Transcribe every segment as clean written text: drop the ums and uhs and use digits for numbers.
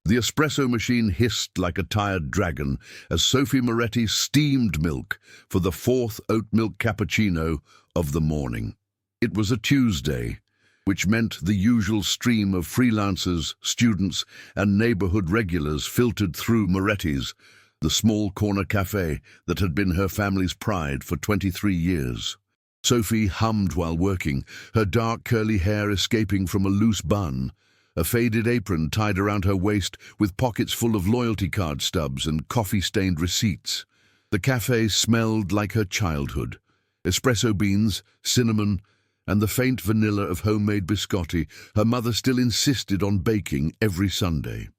The espresso machine hissed like a tired dragon as Sophie Moretti steamed milk for the fourth oat milk cappuccino of the morning. It was a Tuesday, which meant the usual stream of freelancers, students, and neighborhood regulars filtered through Moretti's, the small corner cafe that had been her family's pride for 23 years. Sophie hummed while working, her dark curly hair escaping from a loose bun, a faded apron tied around her waist with pockets full of loyalty card stubs and coffee-stained receipts. The cafe smelled like her childhood. Espresso beans, cinnamon, and the faint vanilla of homemade biscotti her mother still insisted on baking every Sunday.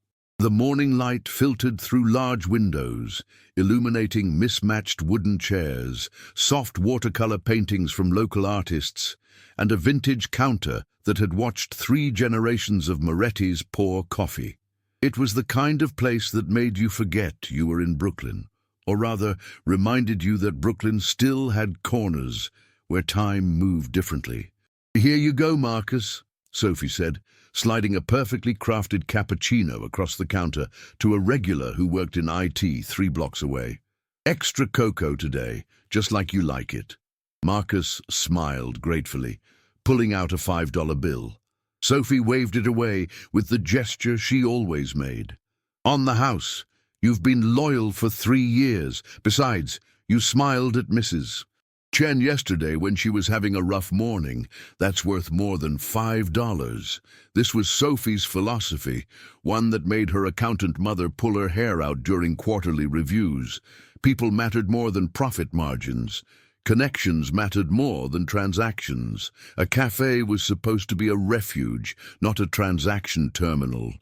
The morning light filtered through large windows, illuminating mismatched wooden chairs, soft watercolor paintings from local artists, and a vintage counter that had watched 3 generations of Moretti's pour coffee. It was the kind of place that made you forget you were in Brooklyn, or rather reminded you that Brooklyn still had corners where time moved differently. "Here you go, Marcus," Sophie said, sliding a perfectly crafted cappuccino across the counter to a regular who worked in IT 3 blocks away. "Extra cocoa today, just like you like it." Marcus smiled gratefully, pulling out a $5 bill. Sophie waved it away with the gesture she always made. "On the house. You've been loyal for 3 years. Besides, you smiled at Mrs. Chen yesterday when she was having a rough morning. That's worth more than $5. This was Sophie's philosophy, one that made her accountant mother pull her hair out during quarterly reviews. People mattered more than profit margins. Connections mattered more than transactions. A cafe was supposed to be a refuge, not a transaction terminal.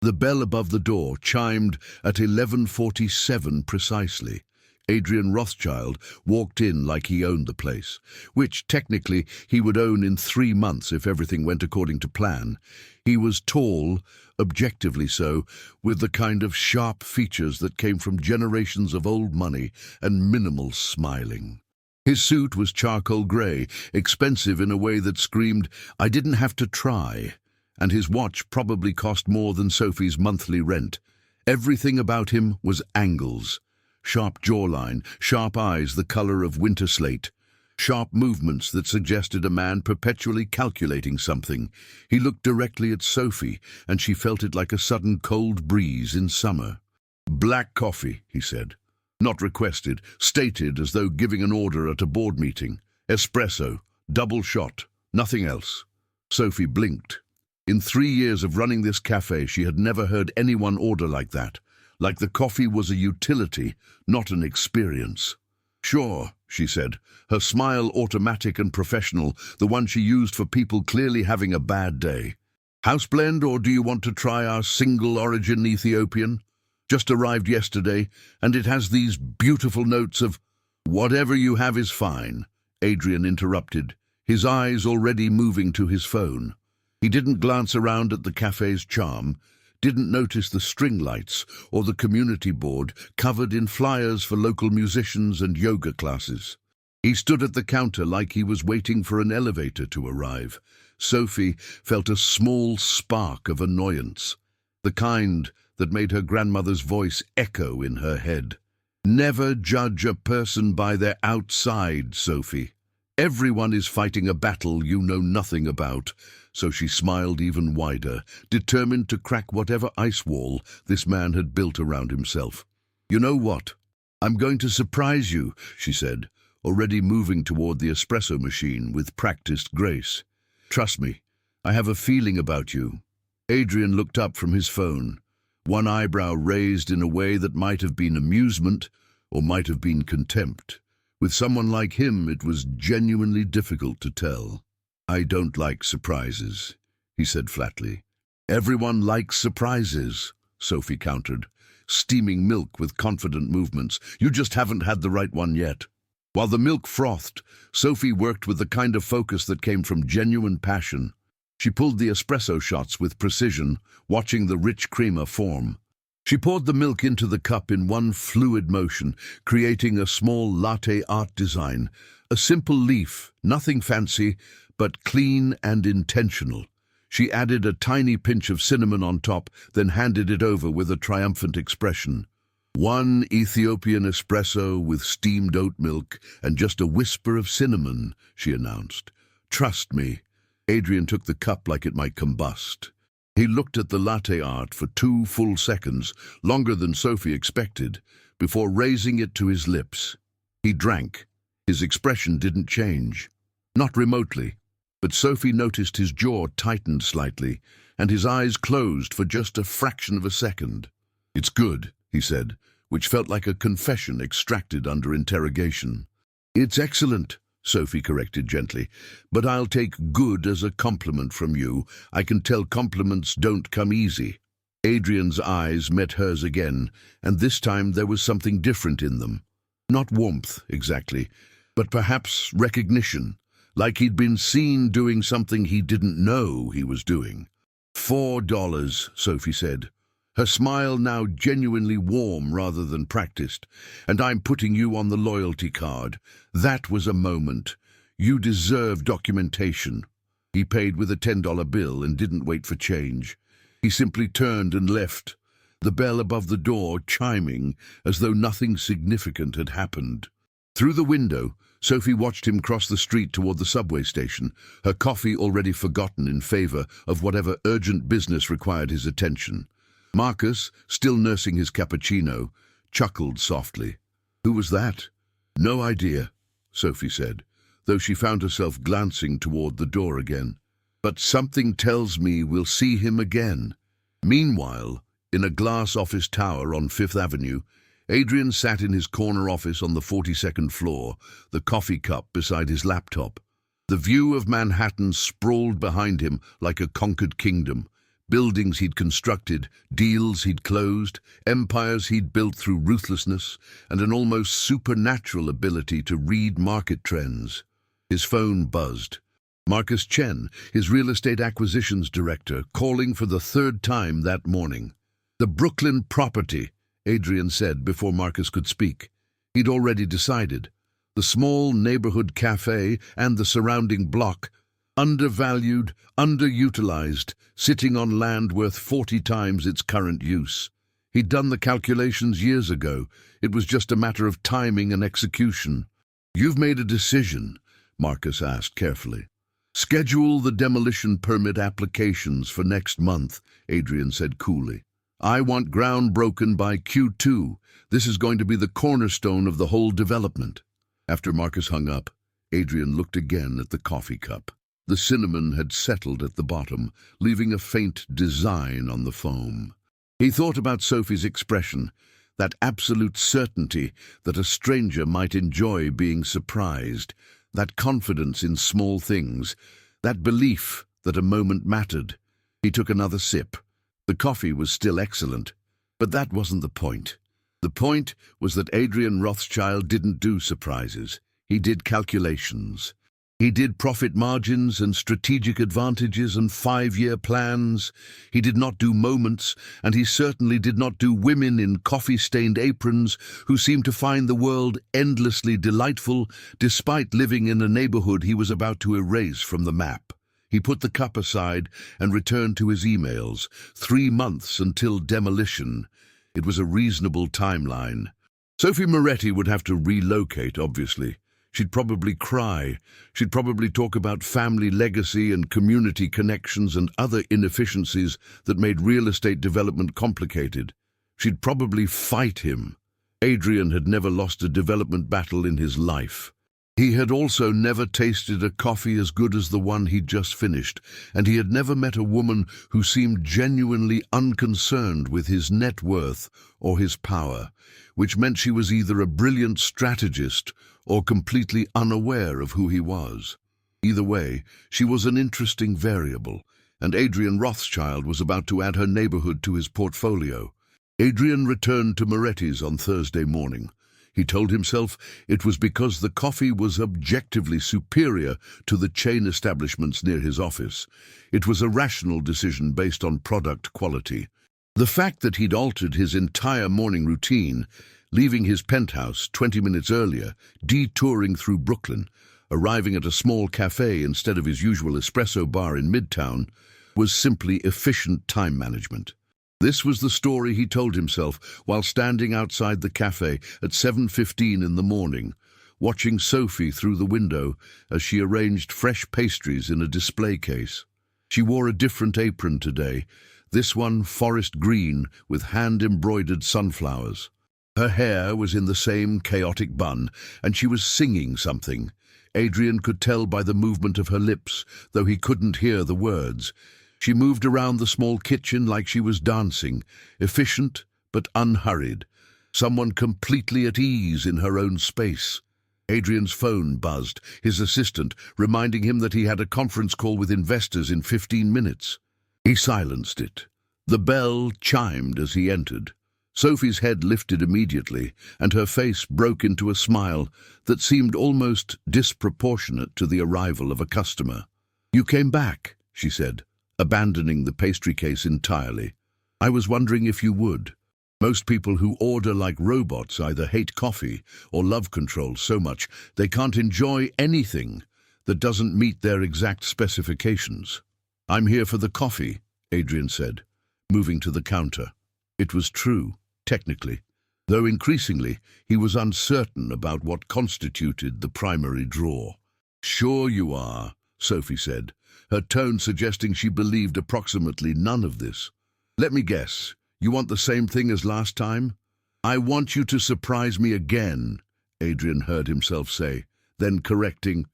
The bell above the door chimed at 11:47 precisely. Adrian Rothschild walked in like he owned the place, which technically he would own in 3 months if everything went according to plan. He was tall, objectively so, with the kind of sharp features that came from generations of old money and minimal smiling. His suit was charcoal grey, expensive in a way that screamed, "I didn't have to try," and his watch probably cost more than Sophie's monthly rent. Everything about him was angles. Sharp jawline, sharp eyes the color of winter slate, sharp movements that suggested a man perpetually calculating something. He looked directly at Sophie, and she felt it like a sudden cold breeze in summer. "Black coffee," he said. Not requested, stated as though giving an order at a board meeting. "Espresso, double shot, nothing else." Sophie blinked. In 3 years of running this cafe, she had never heard anyone order like that. Like the coffee was a utility, not an experience. "Sure," she said, her smile automatic and professional, the one she used for people clearly having a bad day. "House blend, or do you want to try our single-origin Ethiopian? Just arrived yesterday, and it has these beautiful notes of—" "Whatever you have is fine," Adrian interrupted, his eyes already moving to his phone. He didn't glance around at the cafe's charm, didn't notice the string lights or the community board covered in flyers for local musicians and yoga classes. He stood at the counter like he was waiting for an elevator to arrive. Sophie felt a small spark of annoyance, the kind that made her grandmother's voice echo in her head. "Never judge a person by their outside, Sophie. Everyone is fighting a battle you know nothing about." So she smiled even wider, determined to crack whatever ice wall this man had built around himself. "You know what? I'm going to surprise you," she said, already moving toward the espresso machine with practiced grace. "Trust me, I have a feeling about you." Adrian looked up from his phone, one eyebrow raised in a way that might have been amusement or might have been contempt. With someone like him, it was genuinely difficult to tell. "I don't like surprises," he said flatly. "Everyone likes surprises," Sophie countered, steaming milk with confident movements. "You just haven't had the right one yet." While the milk frothed, Sophie worked with the kind of focus that came from genuine passion. She pulled the espresso shots with precision, watching the rich creamer form. She poured the milk into the cup in one fluid motion, creating a small latte art design. A simple leaf, nothing fancy, but clean and intentional. She added a tiny pinch of cinnamon on top, then handed it over with a triumphant expression. "One Ethiopian espresso with steamed oat milk and just a whisper of cinnamon," she announced. "Trust me." Adrian took the cup like it might combust. He looked at the latte art for 2 full seconds, longer than Sophie expected, before raising it to his lips. He drank. His expression didn't change. Not remotely. But Sophie noticed his jaw tightened slightly, and his eyes closed for just a fraction of a second. "It's good," he said, which felt like a confession extracted under interrogation. "It's excellent," Sophie corrected gently, "but I'll take good as a compliment from you. I can tell compliments don't come easy." Adrian's eyes met hers again, and this time there was something different in them. Not warmth, exactly, but perhaps recognition, like he'd been seen doing something he didn't know he was doing. $4, Sophie said, her smile now genuinely warm rather than practiced. "And I'm putting you on the loyalty card. That was a moment. You deserve documentation." He paid with a $10 bill and didn't wait for change. He simply turned and left, the bell above the door chiming as though nothing significant had happened. Through the window, Sophie watched him cross the street toward the subway station, her coffee already forgotten in favor of whatever urgent business required his attention. Marcus, still nursing his cappuccino, chuckled softly. "Who was that?" "No idea," Sophie said, though she found herself glancing toward the door again. "But something tells me we'll see him again." Meanwhile, in a glass office tower on Fifth Avenue, Adrian sat in his corner office on the 42nd floor, the coffee cup beside his laptop. The view of Manhattan sprawled behind him like a conquered kingdom. Buildings he'd constructed, deals he'd closed, empires he'd built through ruthlessness, and an almost supernatural ability to read market trends. His phone buzzed. Marcus Chen, his real estate acquisitions director, calling for the 3rd time that morning. "The Brooklyn property," Adrian said before Marcus could speak. He'd already decided. The small neighborhood cafe and the surrounding block, undervalued, underutilized, sitting on land worth 40 times its current use. He'd done the calculations years ago. It was just a matter of timing and execution. "You've made a decision?" Marcus asked carefully. "Schedule the demolition permit applications for next month," Adrian said coolly. "I want ground broken by Q2. This is going to be the cornerstone of the whole development." After Marcus hung up, Adrian looked again at the coffee cup. The cinnamon had settled at the bottom, leaving a faint design on the foam. He thought about Sophie's expression, that absolute certainty that a stranger might enjoy being surprised, that confidence in small things, that belief that a moment mattered. He took another sip. The coffee was still excellent, but that wasn't the point. The point was that Adrian Rothschild didn't do surprises. He did calculations. He did profit margins and strategic advantages and 5-year plans. He did not do moments, and he certainly did not do women in coffee-stained aprons who seemed to find the world endlessly delightful despite living in a neighborhood he was about to erase from the map. He put the cup aside and returned to his emails. 3 months until demolition. It was a reasonable timeline. Sophie Moretti would have to relocate, obviously. She'd probably cry. She'd probably talk about family legacy and community connections and other inefficiencies that made real estate development complicated. She'd probably fight him. Adrian had never lost a development battle in his life. He had also never tasted a coffee as good as the one he'd just finished, and he had never met a woman who seemed genuinely unconcerned with his net worth or his power, which meant she was either a brilliant strategist or completely unaware of who he was. Either way, she was an interesting variable, and Adrian Rothschild was about to add her neighborhood to his portfolio. Adrian returned to Moretti's on Thursday morning. He told himself it was because the coffee was objectively superior to the chain establishments near his office. It was a rational decision based on product quality. The fact that he'd altered his entire morning routine, leaving his penthouse 20 minutes earlier, detouring through Brooklyn, arriving at a small cafe instead of his usual espresso bar in Midtown, was simply efficient time management. This was the story he told himself while standing outside the cafe at 7:15 in the morning, watching Sophie through the window as she arranged fresh pastries in a display case. She wore a different apron today, this one forest green with hand-embroidered sunflowers. Her hair was in the same chaotic bun, and she was singing something. Adrian could tell by the movement of her lips, though he couldn't hear the words. She moved around the small kitchen like she was dancing, efficient but unhurried, someone completely at ease in her own space. Adrian's phone buzzed, his assistant reminding him that he had a conference call with investors in 15 minutes. He silenced it. The bell chimed as he entered. Sophie's head lifted immediately, and her face broke into a smile that seemed almost disproportionate to the arrival of a customer. "You came back," she said, abandoning the pastry case entirely. "I was wondering if you would. Most people who order like robots either hate coffee or love control so much they can't enjoy anything that doesn't meet their exact specifications." "I'm here for the coffee," Adrian said, moving to the counter. It was true, technically, though increasingly he was uncertain about what constituted the primary draw. "Sure you are," Sophie said, her tone suggesting she believed approximately none of this. "Let me guess, you want the same thing as last time?" "I want you to surprise me again," Adrian heard himself say, then correcting,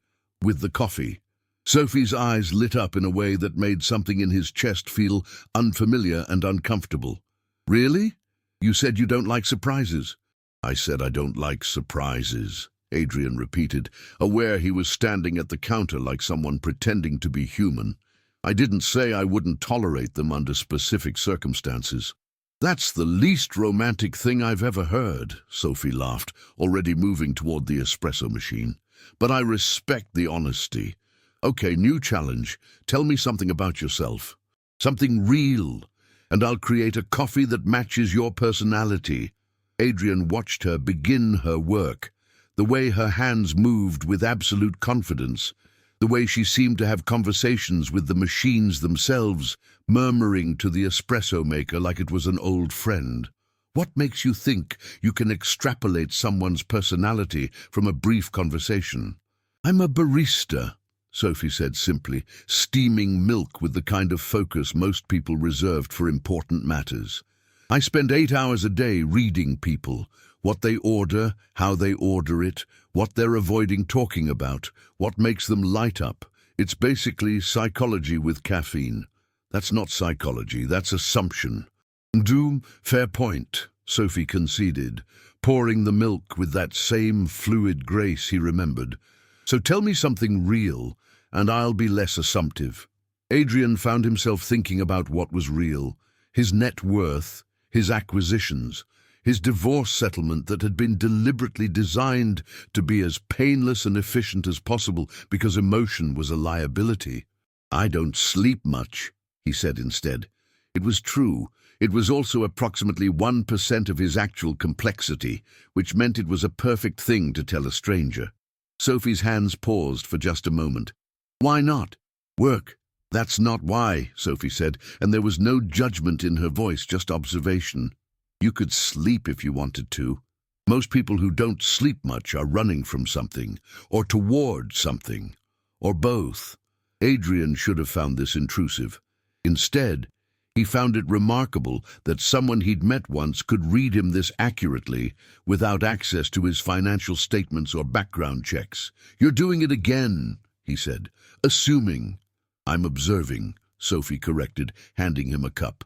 "with the coffee." Sophie's eyes lit up in a way that made something in his chest feel unfamiliar and uncomfortable. "Really? You said you don't like surprises." "I said I don't like surprises," Adrian repeated, aware he was standing at the counter like someone pretending to be human. "I didn't say I wouldn't tolerate them under specific circumstances." "That's the least romantic thing I've ever heard," Sophie laughed, already moving toward the espresso machine. "But I respect the honesty. Okay, new challenge. Tell me something about yourself. Something real, and I'll create a coffee that matches your personality." Adrian watched her begin her work, the way her hands moved with absolute confidence, the way she seemed to have conversations with the machines themselves, murmuring to the espresso maker like it was an old friend. "What makes you think you can extrapolate someone's personality from a brief conversation?" "I'm a barista," Sophie said simply, steaming milk with the kind of focus most people reserved for important matters. "I spend 8 hours a day reading people, what they order, how they order it, what they're avoiding talking about, what makes them light up. It's basically psychology with caffeine." "That's not psychology, that's assumption." Fair point," Sophie conceded, pouring the milk with that same fluid grace he remembered. "So tell me something real, and I'll be less assumptive." Adrian found himself thinking about what was real: his net worth, his acquisitions, his divorce settlement that had been deliberately designed to be as painless and efficient as possible because emotion was a liability. "I don't sleep much," he said instead. It was true. It was also approximately 1% of his actual complexity, which meant it was a perfect thing to tell a stranger. Sophie's hands paused for just a moment. "Why not?" "Work." "That's not why," Sophie said, and there was no judgment in her voice, just observation. "You could sleep if you wanted to. Most people who don't sleep much are running from something, or toward something, or both." Adrian should have found this intrusive. Instead, he found it remarkable that someone he'd met once could read him this accurately without access to his financial statements or background checks. "You're doing it again," he said, "assuming." "I'm observing," Sophie corrected, handing him a cup.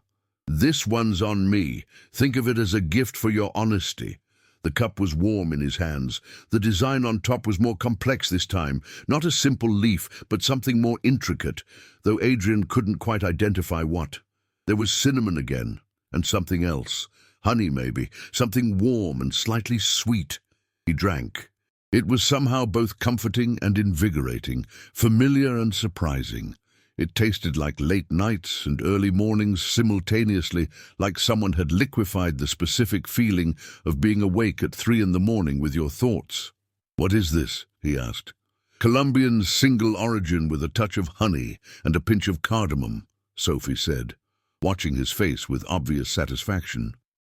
"This one's on me. Think of it as a gift for your honesty." The cup was warm in his hands. The design on top was more complex this time, not a simple leaf, but something more intricate, though Adrian couldn't quite identify what. There was cinnamon again, and something else. Honey, maybe. Something warm and slightly sweet. He drank. It was somehow both comforting and invigorating, familiar and surprising. It tasted like late nights and early mornings simultaneously, like someone had liquefied the specific feeling of being awake at 3 in the morning with your thoughts. "What is this?" he asked. "Colombian single origin with a touch of honey and a pinch of cardamom," Sophie said, watching his face with obvious satisfaction.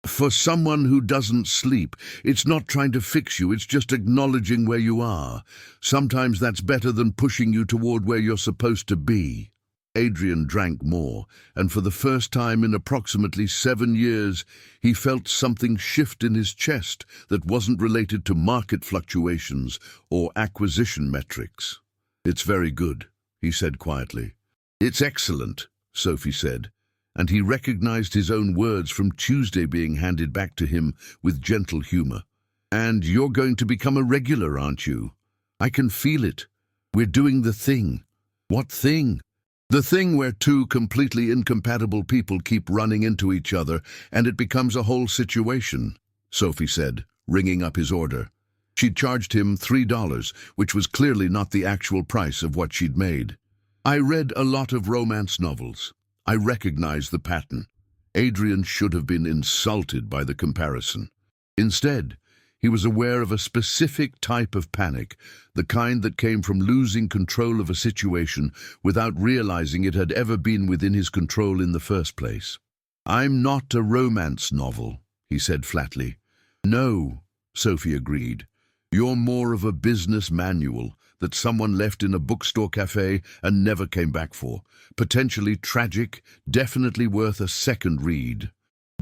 For someone who doesn't sleep, it's not trying to fix you, it's just acknowledging where you are. Sometimes that's better than pushing you toward where you're supposed to be. Adrian drank more, and for the first time in approximately 7 years, he felt something shift in his chest that wasn't related to market fluctuations or acquisition metrics. "It's very good," he said quietly. "It's excellent," Sophie said, and he recognized his own words from Tuesday being handed back to him with gentle humor. "And you're going to become a regular, aren't you? I can feel it. We're doing the thing." "What thing?" "The thing where two completely incompatible people keep running into each other, and it becomes a whole situation," Sophie said, ringing up his order. She'd charged him $3, which was clearly not the actual price of what she'd made. "I read a lot of romance novels. I recognize the pattern." Adrian should have been insulted by the comparison. Instead, he was aware of a specific type of panic, the kind that came from losing control of a situation without realizing it had ever been within his control in the first place. "I'm not a romance novel," he said flatly. "No," Sophie agreed. "You're more of a business manual that someone left in a bookstore cafe and never came back for. Potentially tragic, definitely worth a second read."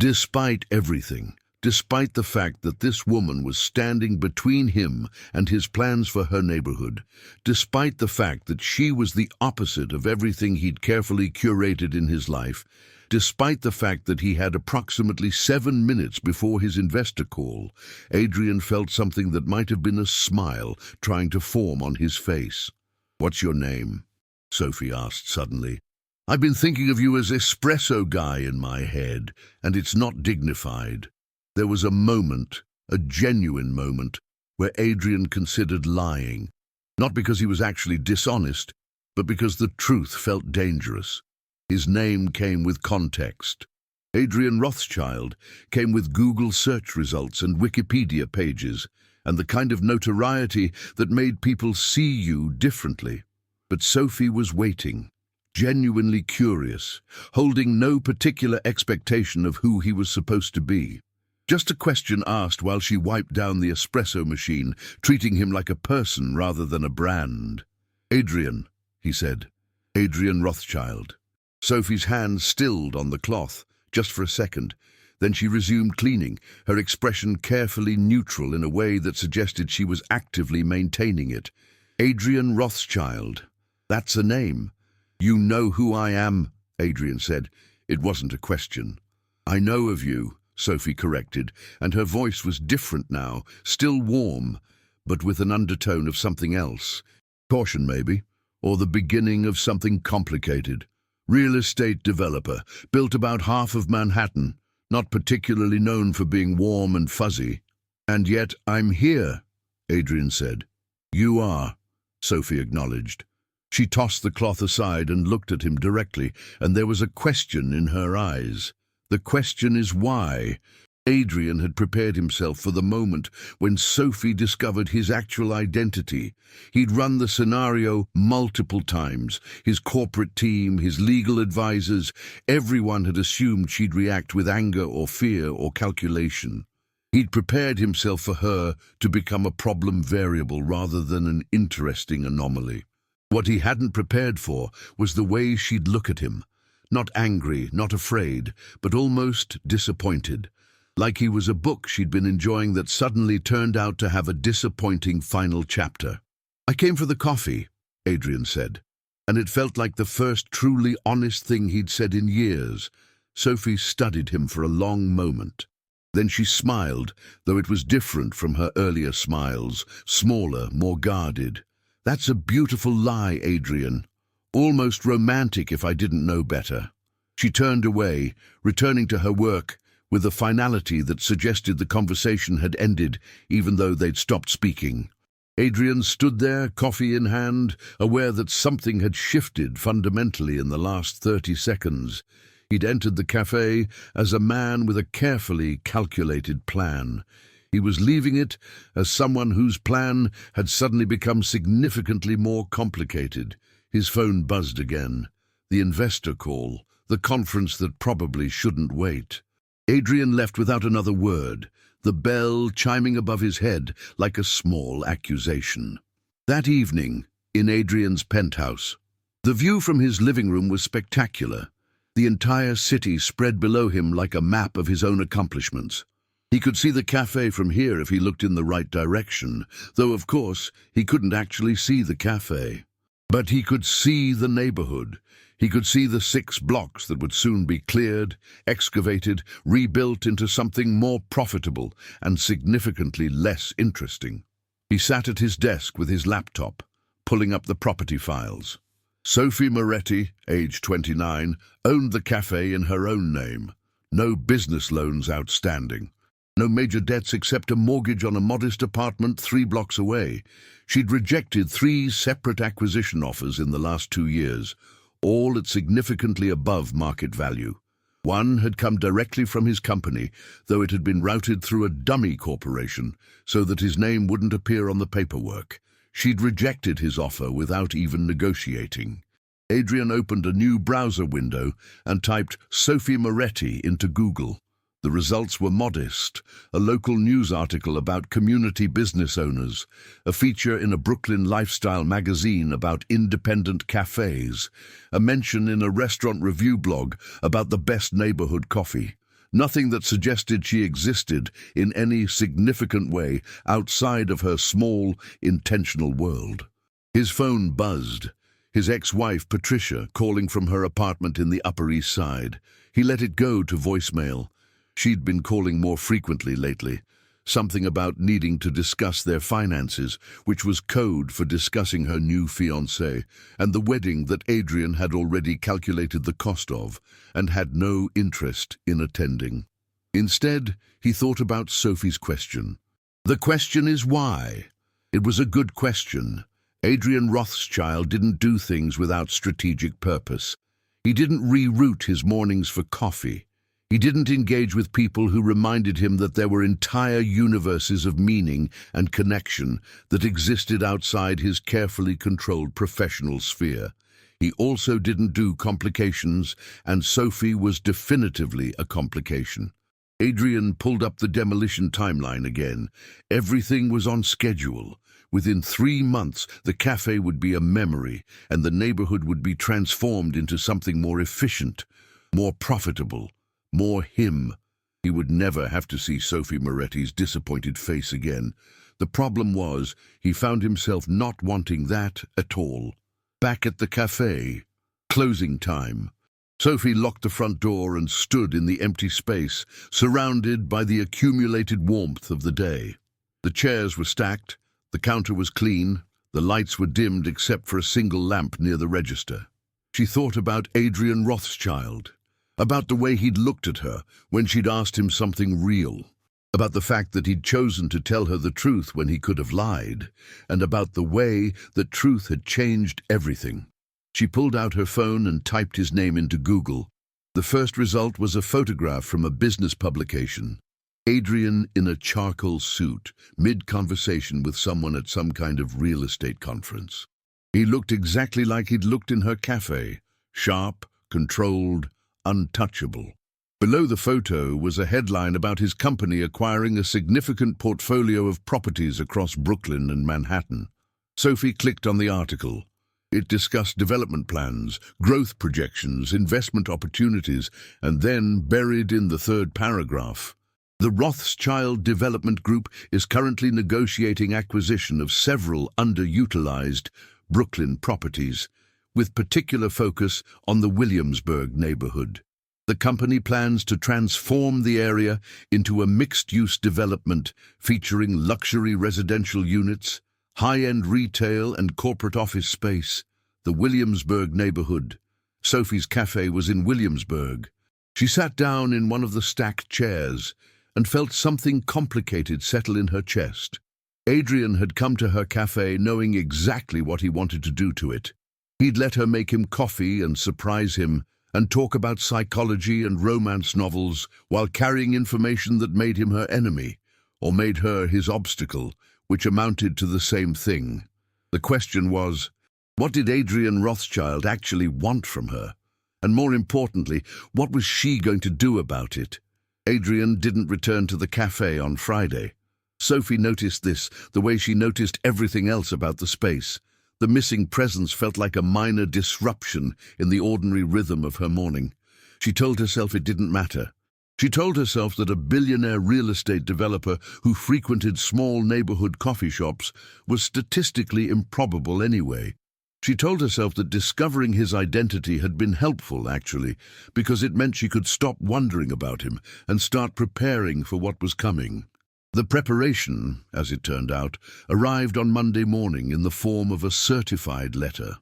Despite everything, despite the fact that this woman was standing between him and his plans for her neighborhood, despite the fact that she was the opposite of everything he'd carefully curated in his life, despite the fact that he had approximately 7 minutes before his investor call, Adrian felt something that might have been a smile trying to form on his face. "What's your name?" Sophie asked suddenly. "I've been thinking of you as espresso guy in my head, and it's not dignified." There was a moment, a genuine moment, where Adrian considered lying, not because he was actually dishonest, but because the truth felt dangerous. His name came with context. Adrian Rothschild came with Google search results and Wikipedia pages, and the kind of notoriety that made people see you differently. But Sophie was waiting, genuinely curious, holding no particular expectation of who he was supposed to be. Just a question asked while she wiped down the espresso machine, treating him like a person rather than a brand. "Adrian," he said. "Adrian Rothschild." Sophie's hand stilled on the cloth, just for a second. Then she resumed cleaning, her expression carefully neutral in a way that suggested she was actively maintaining it. "Adrian Rothschild. That's a name." "You know who I am," Adrian said. It wasn't a question. "I know of you," Sophie corrected, and her voice was different now, still warm, but with an undertone of something else. Caution, maybe, or the beginning of something complicated. "Real estate developer, built about half of Manhattan, not particularly known for being warm and fuzzy." "And yet I'm here," Adrian said. "You are," Sophie acknowledged. She tossed the cloth aside and looked at him directly, and there was a question in her eyes. The question is why. Adrian had prepared himself for the moment when Sophie discovered his actual identity. He'd run the scenario multiple times. His corporate team, his legal advisors, everyone had assumed she'd react with anger or fear or calculation. He'd prepared himself for her to become a problem variable rather than an interesting anomaly. What he hadn't prepared for was the way she'd look at him. Not angry, not afraid, but almost disappointed. Like he was a book she'd been enjoying that suddenly turned out to have a disappointing final chapter. "I came for the coffee," Adrian said, and it felt like the first truly honest thing he'd said in years. Sophie studied him for a long moment. Then she smiled, though it was different from her earlier smiles, smaller, more guarded. "That's a beautiful lie, Adrian. Almost romantic if I didn't know better." She turned away, returning to her work with a finality that suggested the conversation had ended, even though they'd stopped speaking. Adrian stood there, coffee in hand, aware that something had shifted fundamentally in the last 30 seconds. He'd entered the cafe as a man with a carefully calculated plan. He was leaving it as someone whose plan had suddenly become significantly more complicated. His phone buzzed again. The investor call, the conference that probably shouldn't wait. Adrian left without another word, the bell chiming above his head like a small accusation. That evening, in Adrian's penthouse, the view from his living room was spectacular. The entire city spread below him like a map of his own accomplishments. He could see the cafe from here if he looked in the right direction, though, of course, he couldn't actually see the cafe. But he could see the neighborhood. He could see the 6 blocks that would soon be cleared, excavated, rebuilt into something more profitable and significantly less interesting. He sat at his desk with his laptop, pulling up the property files. Sophie Moretti, age 29, owned the cafe in her own name. No business loans outstanding. No major debts except a mortgage on a modest apartment 3 blocks away. She'd rejected 3 separate acquisition offers in the last 2 years, all at significantly above market value. One had come directly from his company, though it had been routed through a dummy corporation so that his name wouldn't appear on the paperwork. She'd rejected his offer without even negotiating. Adrian opened a new browser window and typed Sophie Moretti into Google. The results were modest: a local news article about community business owners, a feature in a Brooklyn lifestyle magazine about independent cafes, a mention in a restaurant review blog about the best neighborhood coffee. Nothing that suggested she existed in any significant way outside of her small, intentional world. His phone buzzed. His ex-wife, Patricia, calling from her apartment in the Upper East Side. He let it go to voicemail. She'd been calling more frequently lately. Something about needing to discuss their finances, which was code for discussing her new fiancé, and the wedding that Adrian had already calculated the cost of, and had no interest in attending. Instead, he thought about Sophie's question. The question is why? It was a good question. Adrian Rothschild didn't do things without strategic purpose. He didn't reroute his mornings for coffee. He didn't engage with people who reminded him that there were entire universes of meaning and connection that existed outside his carefully controlled professional sphere. He also didn't do complications, and Sophie was definitively a complication. Adrian pulled up the demolition timeline again. Everything was on schedule. Within 3 months, the cafe would be a memory, and the neighborhood would be transformed into something more efficient, more profitable, more him. He would never have to see Sophie Moretti's disappointed face again. The problem was, he found himself not wanting that at all. Back at the cafe. Closing time. Sophie locked the front door and stood in the empty space, surrounded by the accumulated warmth of the day. The chairs were stacked, the counter was clean, the lights were dimmed except for a single lamp near the register. She thought about Adrian Rothschild, about the way he'd looked at her when she'd asked him something real, about the fact that he'd chosen to tell her the truth when he could have lied, and about the way that truth had changed everything. She pulled out her phone and typed his name into Google. The first result was a photograph from a business publication. Adrian in a charcoal suit, mid-conversation with someone at some kind of real estate conference. He looked exactly like he'd looked in her cafe, sharp, controlled, untouchable. Below the photo was a headline about his company acquiring a significant portfolio of properties across Brooklyn and Manhattan. Sophie clicked on the article. It discussed development plans, growth projections, investment opportunities, and then, buried in the 3rd paragraph, the Rothschild Development Group is currently negotiating acquisition of several underutilized Brooklyn properties, with particular focus on the Williamsburg neighborhood. The company plans to transform the area into a mixed-use development featuring luxury residential units, high-end retail and corporate office space. The Williamsburg neighborhood. Sophie's cafe was in Williamsburg. She sat down in one of the stacked chairs and felt something complicated settle in her chest. Adrian had come to her cafe knowing exactly what he wanted to do to it. He'd let her make him coffee and surprise him, and talk about psychology and romance novels while carrying information that made him her enemy, or made her his obstacle, which amounted to the same thing. The question was, what did Adrian Rothschild actually want from her? And more importantly, what was she going to do about it? Adrian didn't return to the cafe on Friday. Sophie noticed this, the way she noticed everything else about the space. The missing presence felt like a minor disruption in the ordinary rhythm of her morning. She told herself it didn't matter. She told herself that a billionaire real estate developer who frequented small neighborhood coffee shops was statistically improbable anyway. She told herself that discovering his identity had been helpful, actually, because it meant she could stop wondering about him and start preparing for what was coming. The preparation, as it turned out, arrived on Monday morning in the form of a certified letter.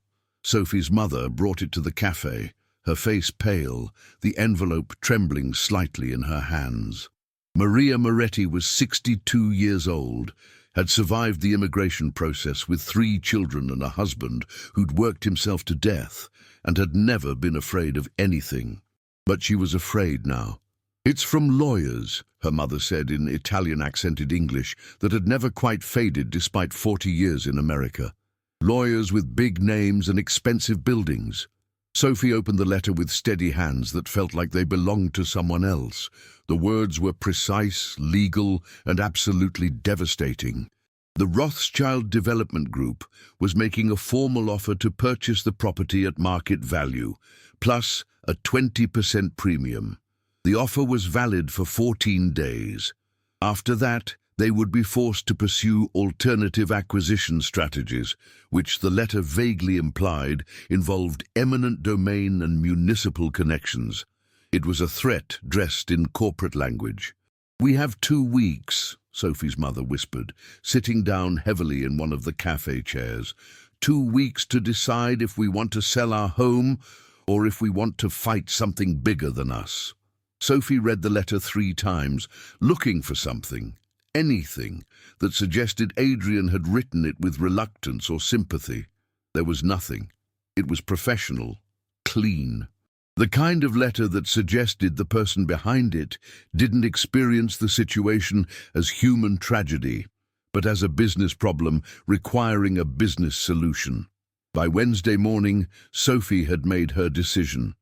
Sophie's mother brought it to the cafe, her face pale, the envelope trembling slightly in her hands. Maria Moretti was 62 years old, had survived the immigration process with 3 children and a husband who'd worked himself to death, and had never been afraid of anything. But she was afraid now. "It's from lawyers," her mother said in Italian-accented English that had never quite faded despite 40 years in America. "Lawyers with big names and expensive buildings." Sophie opened the letter with steady hands that felt like they belonged to someone else. The words were precise, legal, and absolutely devastating. The Rothschild Development Group was making a formal offer to purchase the property at market value, plus a 20% premium. The offer was valid for 14 days. After that, they would be forced to pursue alternative acquisition strategies, which the letter vaguely implied involved eminent domain and municipal connections. It was a threat dressed in corporate language. "We have 2 weeks," Sophie's mother whispered, sitting down heavily in one of the cafe chairs. 2 weeks to decide if we want to sell our home or if we want to fight something bigger than us. Sophie read the letter 3 times, looking for something. Anything that suggested Adrian had written it with reluctance or sympathy. There was nothing. It was professional, clean. The kind of letter that suggested the person behind it didn't experience the situation as human tragedy, but as a business problem requiring a business solution. By Wednesday morning, Sophie had made her decision.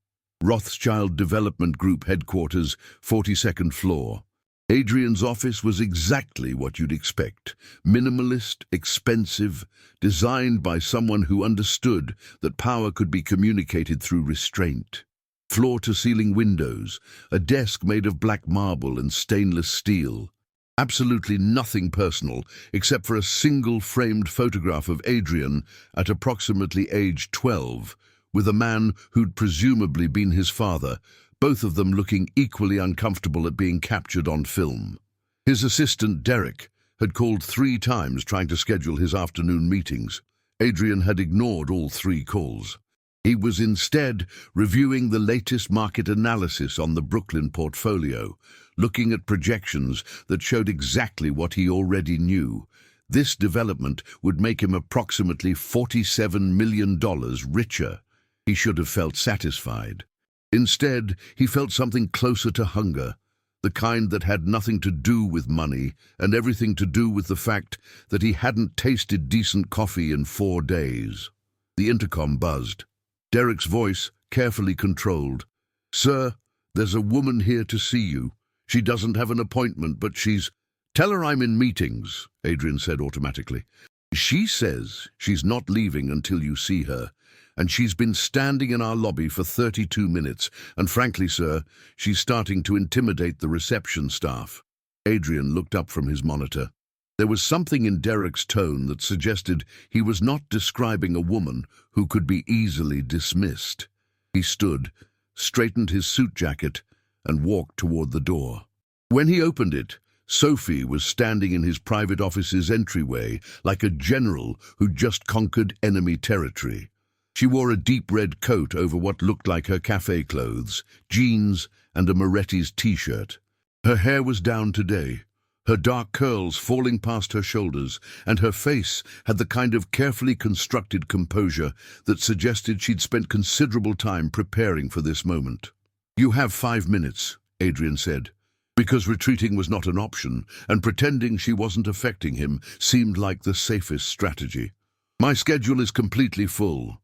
Rothschild Development Group headquarters, 42nd floor. Adrian's office was exactly what you'd expect. Minimalist, expensive, designed by someone who understood that power could be communicated through restraint. Floor-to-ceiling windows, a desk made of black marble and stainless steel. Absolutely nothing personal, except for a single framed photograph of Adrian at approximately age 12, with a man who'd presumably been his father, both of them looking equally uncomfortable at being captured on film. His assistant, Derek, had called 3 times trying to schedule his afternoon meetings. Adrian had ignored all 3 calls. He was instead reviewing the latest market analysis on the Brooklyn portfolio, looking at projections that showed exactly what he already knew. This development would make him approximately $47 million richer. He should have felt satisfied. Instead, he felt something closer to hunger, the kind that had nothing to do with money and everything to do with the fact that he hadn't tasted decent coffee in 4 days. The intercom buzzed. Derek's voice, carefully controlled. "Sir, there's a woman here to see you. She doesn't have an appointment, but she's—" "Tell her I'm in meetings," Adrian said automatically. "She says she's not leaving until you see her. And she's been standing in our lobby for 32 minutes, and frankly, sir, she's starting to intimidate the reception staff." Adrian looked up from his monitor. There was something in Derek's tone that suggested he was not describing a woman who could be easily dismissed. He stood, straightened his suit jacket, and walked toward the door. When he opened it, Sophie was standing in his private office's entryway like a general who'd just conquered enemy territory. She wore a deep red coat over what looked like her cafe clothes, jeans, and a Moretti's t-shirt. Her hair was down today, her dark curls falling past her shoulders, and her face had the kind of carefully constructed composure that suggested she'd spent considerable time preparing for this moment. "You have 5 minutes," Adrian said, because retreating was not an option, and pretending she wasn't affecting him seemed like the safest strategy. "My schedule is completely full."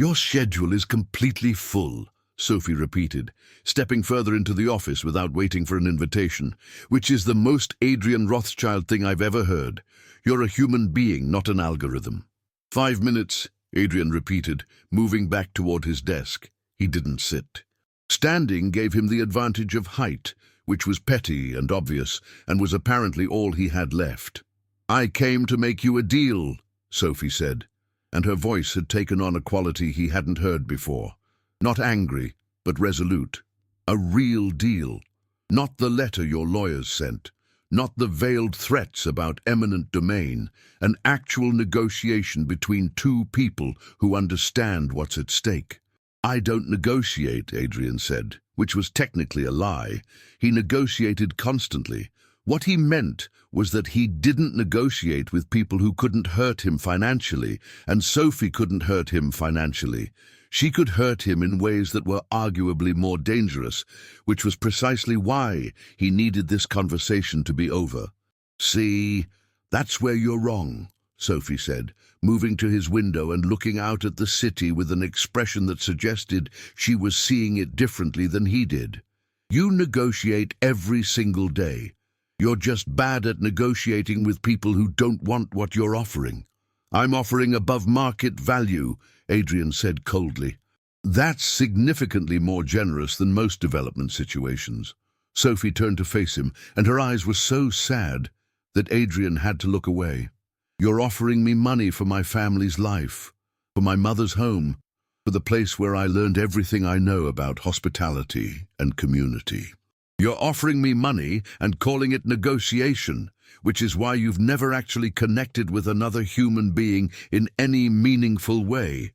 Your schedule is completely full, Sophie repeated, stepping further into the office without waiting for an invitation, which is the most Adrian Rothschild thing I've ever heard. You're a human being, not an algorithm. 5 minutes, Adrian repeated, moving back toward his desk. He didn't sit. Standing gave him the advantage of height, which was petty and obvious, and was apparently all he had left. I came to make you a deal, Sophie said, and her voice had taken on a quality he hadn't heard before. Not angry, but resolute. A real deal. Not the letter your lawyers sent. Not the veiled threats about eminent domain. An actual negotiation between two people who understand what's at stake. I don't negotiate, Adrian said, which was technically a lie. He negotiated constantly. What he meant was that he didn't negotiate with people who couldn't hurt him financially, and Sophie couldn't hurt him financially. She could hurt him in ways that were arguably more dangerous, which was precisely why he needed this conversation to be over. See, that's where you're wrong, Sophie said, moving to his window and looking out at the city with an expression that suggested she was seeing it differently than he did. You negotiate every single day. You're just bad at negotiating with people who don't want what you're offering. I'm offering above market value, Adrian said coldly. That's significantly more generous than most development situations. Sophie turned to face him, and her eyes were so sad that Adrian had to look away. You're offering me money for my family's life, for my mother's home, for the place where I learned everything I know about hospitality and community. You're offering me money and calling it negotiation, which is why you've never actually connected with another human being in any meaningful way.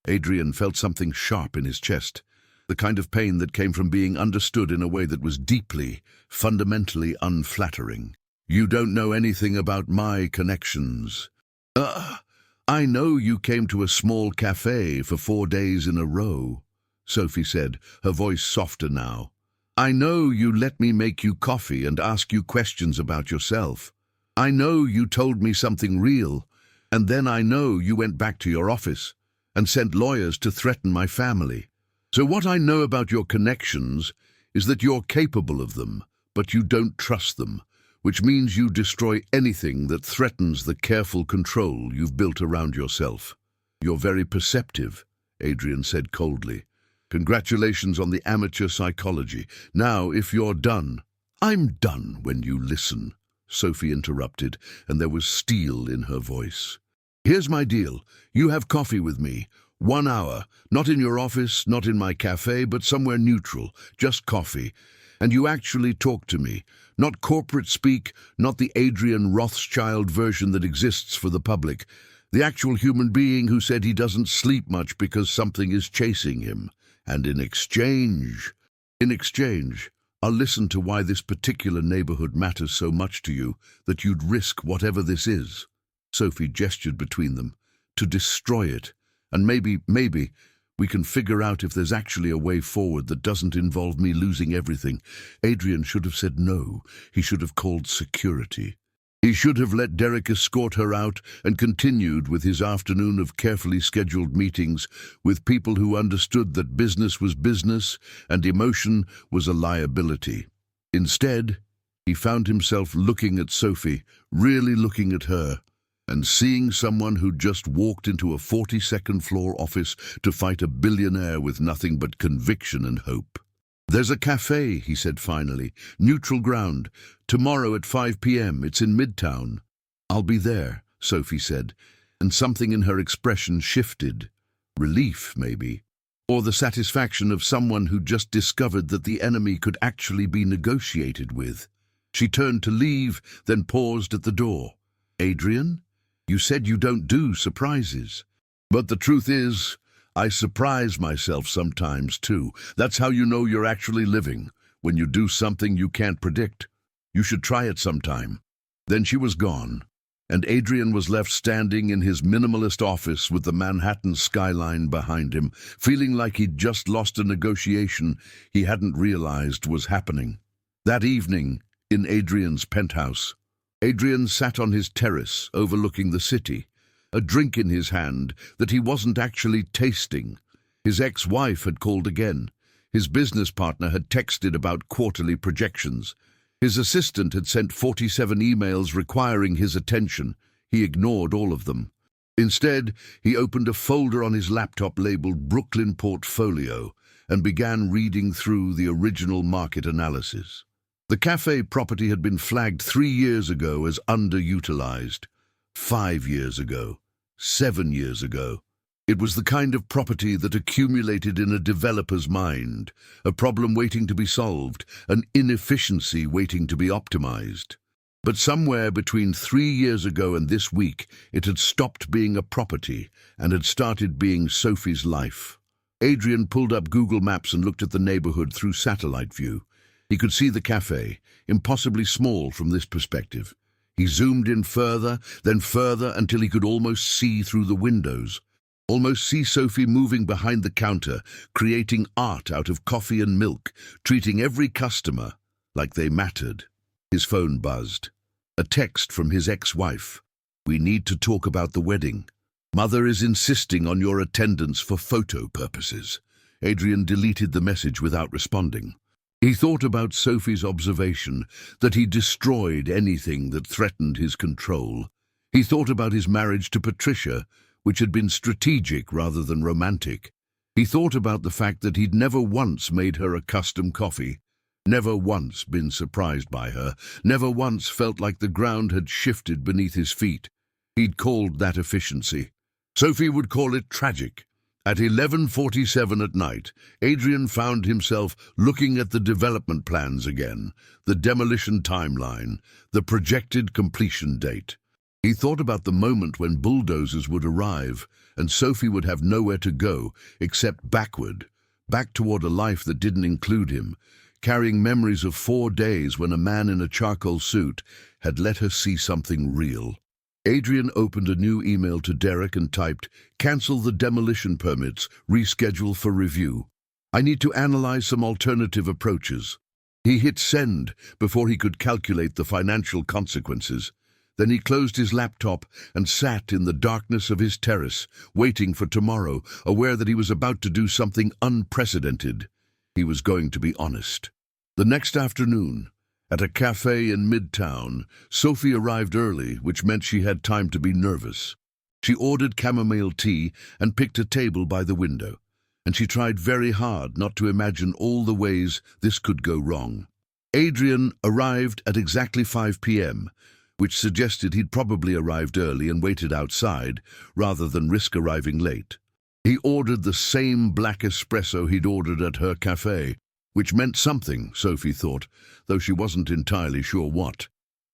Adrian felt something sharp in his chest, the kind of pain that came from being understood in a way that was deeply, fundamentally unflattering. You don't know anything about my connections. I know you came to a small cafe for 4 days in a row, Sophie said, her voice softer now. I know you let me make you coffee and ask you questions about yourself. I know you told me something real, and then I know you went back to your office and sent lawyers to threaten my family. So what I know about your connections is that you're capable of them, but you don't trust them, which means you destroy anything that threatens the careful control you've built around yourself. You're very perceptive, Adrian said coldly. Congratulations on the amateur psychology. Now, if you're done— I'm done when you listen, Sophie interrupted, and there was steel in her voice. Here's my deal. You have coffee with me. 1 hour. Not in your office, not in my cafe, but somewhere neutral. Just coffee. And you actually talk to me. Not corporate speak, not the Adrian Rothschild version that exists for the public. The actual human being who said he doesn't sleep much because something is chasing him. And in exchange, I'll listen to why this particular neighborhood matters so much to you that you'd risk whatever this is. Sophie gestured between them. To destroy it. And maybe we can figure out if there's actually a way forward that doesn't involve me losing everything. Adrian should have said no. He should have called security. He should have let Derek escort her out and continued with his afternoon of carefully scheduled meetings with people who understood that business was business and emotion was a liability. Instead, he found himself looking at Sophie, really looking at her, and seeing someone who'd just walked into a 42nd floor office to fight a billionaire with nothing but conviction and hope. There's a cafe, he said finally. Neutral ground. Tomorrow at 5 p.m. It's in Midtown. I'll be there, Sophie said, and something in her expression shifted. Relief, maybe. Or the satisfaction of someone who'd just discovered that the enemy could actually be negotiated with. She turned to leave, then paused at the door. Adrian? You said you don't do surprises. But the truth is, I surprise myself sometimes, too. That's how you know you're actually living, when you do something you can't predict. You should try it sometime. Then she was gone, and Adrian was left standing in his minimalist office with the Manhattan skyline behind him, feeling like he'd just lost a negotiation he hadn't realized was happening. That evening, in Adrian's penthouse, Adrian sat on his terrace overlooking the city, a drink in his hand that he wasn't actually tasting, His ex-wife had called again. His business partner had texted about quarterly projections. His assistant had sent 47 emails requiring his attention. He ignored all of them. Instead, he opened a folder on his laptop labeled Brooklyn Portfolio and began reading through the original market analysis. The cafe property had been flagged 3 years ago as underutilized, 5 years ago, 7 years ago. It was the kind of property that accumulated in a developer's mind, a problem waiting to be solved, an inefficiency waiting to be optimized. But somewhere between 3 years ago and this week, it had stopped being a property and had started being Sophie's life. Adrian pulled up Google Maps and looked at the neighborhood through satellite view. He could see the cafe, impossibly small from this perspective. He zoomed in further, then further until he could almost see through the windows. Almost see Sophie moving behind the counter, creating art out of coffee and milk, treating every customer like they mattered. His phone buzzed. A text from his ex-wife. "We need to talk about the wedding. Mother is insisting on your attendance for photo purposes." Adrian deleted the message without responding. He thought about Sophie's observation that he destroyed anything that threatened his control. He thought about his marriage to Patricia, which had been strategic rather than romantic. He thought about the fact that he'd never once made her a custom coffee, never once been surprised by her, never once felt like the ground had shifted beneath his feet. He'd called that efficiency. Sophie would call it tragic. At 11:47 at night, Adrian found himself looking at the development plans again, the demolition timeline, the projected completion date. He thought about the moment when bulldozers would arrive and Sophie would have nowhere to go except backward, back toward a life that didn't include him, carrying memories of 4 days when a man in a charcoal suit had let her see something real. Adrian opened a new email to Derek and typed, "Cancel the demolition permits, reschedule for review. I need to analyze some alternative approaches." He hit send before he could calculate the financial consequences. Then he closed his laptop and sat in the darkness of his terrace, waiting for tomorrow, aware that he was about to do something unprecedented. He was going to be honest. The next afternoon, at a cafe in Midtown, Sophie arrived early, which meant she had time to be nervous. She ordered chamomile tea and picked a table by the window, and she tried very hard not to imagine all the ways this could go wrong. Adrian arrived at exactly 5 p.m., which suggested he'd probably arrived early and waited outside, rather than risk arriving late. He ordered the same black espresso he'd ordered at her cafe, which meant something, Sophie thought, though she wasn't entirely sure what.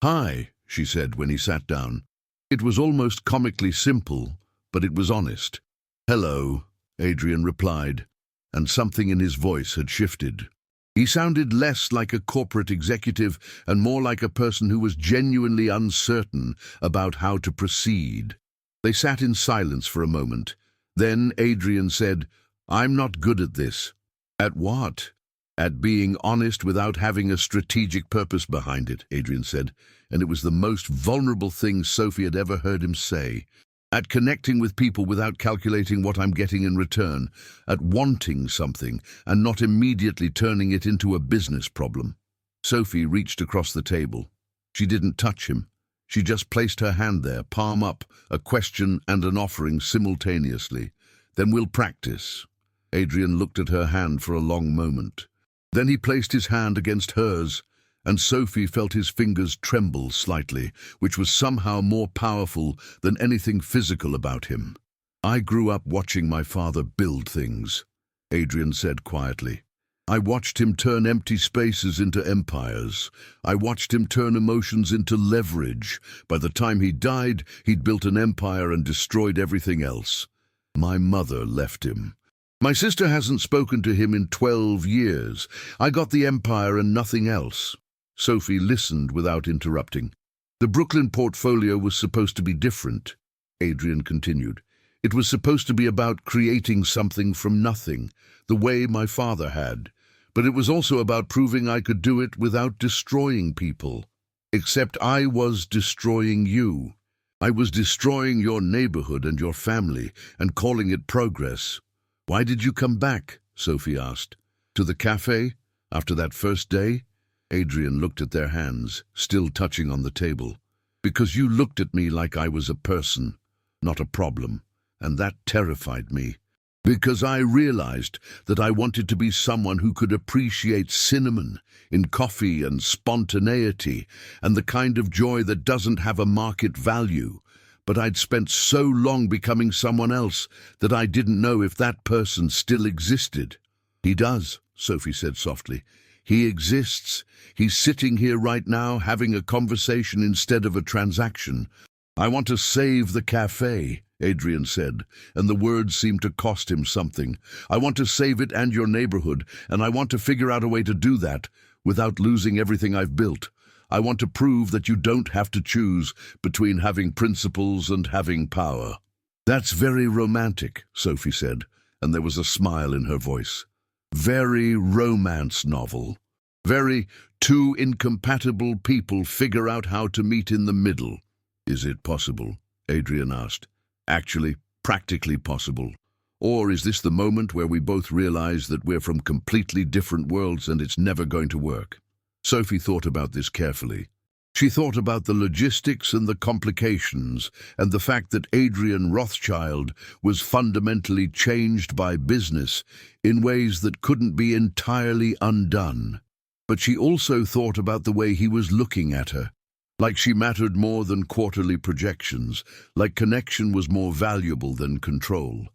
"Hi," she said when he sat down. It was almost comically simple, but it was honest. "Hello," Adrian replied, and something in his voice had shifted. He sounded less like a corporate executive and more like a person who was genuinely uncertain about how to proceed. They sat in silence for a moment. Then Adrian said, "I'm not good at this." "At what?" "At being honest without having a strategic purpose behind it," Adrian said, and it was the most vulnerable thing Sophie had ever heard him say. "At connecting with people without calculating what I'm getting in return, at wanting something and not immediately turning it into a business problem." Sophie reached across the table. She didn't touch him. She just placed her hand there, palm up, a question and an offering simultaneously. "Then we'll practice." Adrian looked at her hand for a long moment. Then he placed his hand against hers, and Sophie felt his fingers tremble slightly, which was somehow more powerful than anything physical about him. "I grew up watching my father build things," Adrian said quietly. "I watched him turn empty spaces into empires. I watched him turn emotions into leverage. By the time he died, he'd built an empire and destroyed everything else. My mother left him. My sister hasn't spoken to him in 12 years. I got the empire and nothing else." Sophie listened without interrupting. "The Brooklyn portfolio was supposed to be different," Adrian continued. "It was supposed to be about creating something from nothing, the way my father had. But it was also about proving I could do it without destroying people. Except I was destroying you. I was destroying your neighborhood and your family and calling it progress. "Why did you come back?" Sophie asked. "To the cafe? After that first day?" Adrian looked at their hands, still touching on the table. "Because you looked at me like I was a person, not a problem, and that terrified me. Because I realized that I wanted to be someone who could appreciate cinnamon in coffee and spontaneity and the kind of joy that doesn't have a market value. But I'd spent so long becoming someone else that I didn't know if that person still existed." "He does," Sophie said softly. "He exists. He's sitting here right now having a conversation instead of a transaction." "I want to save the cafe," Adrian said, and the words seemed to cost him something. "I want to save it and your neighborhood, and I want to figure out a way to do that without losing everything I've built. I want to prove that you don't have to choose between having principles and having power." "That's very romantic," Sophie said, and there was a smile in her voice. "Very romance novel. Very two incompatible people figure out how to meet in the middle." "Is it possible?" Adrian asked. "Actually, practically possible? Or is this the moment where we both realize that we're from completely different worlds and it's never going to work?" Sophie thought about this carefully. She thought about the logistics and the complications, and the fact that Adrian Rothschild was fundamentally changed by business in ways that couldn't be entirely undone. But she also thought about the way he was looking at her, like she mattered more than quarterly projections, like connection was more valuable than control.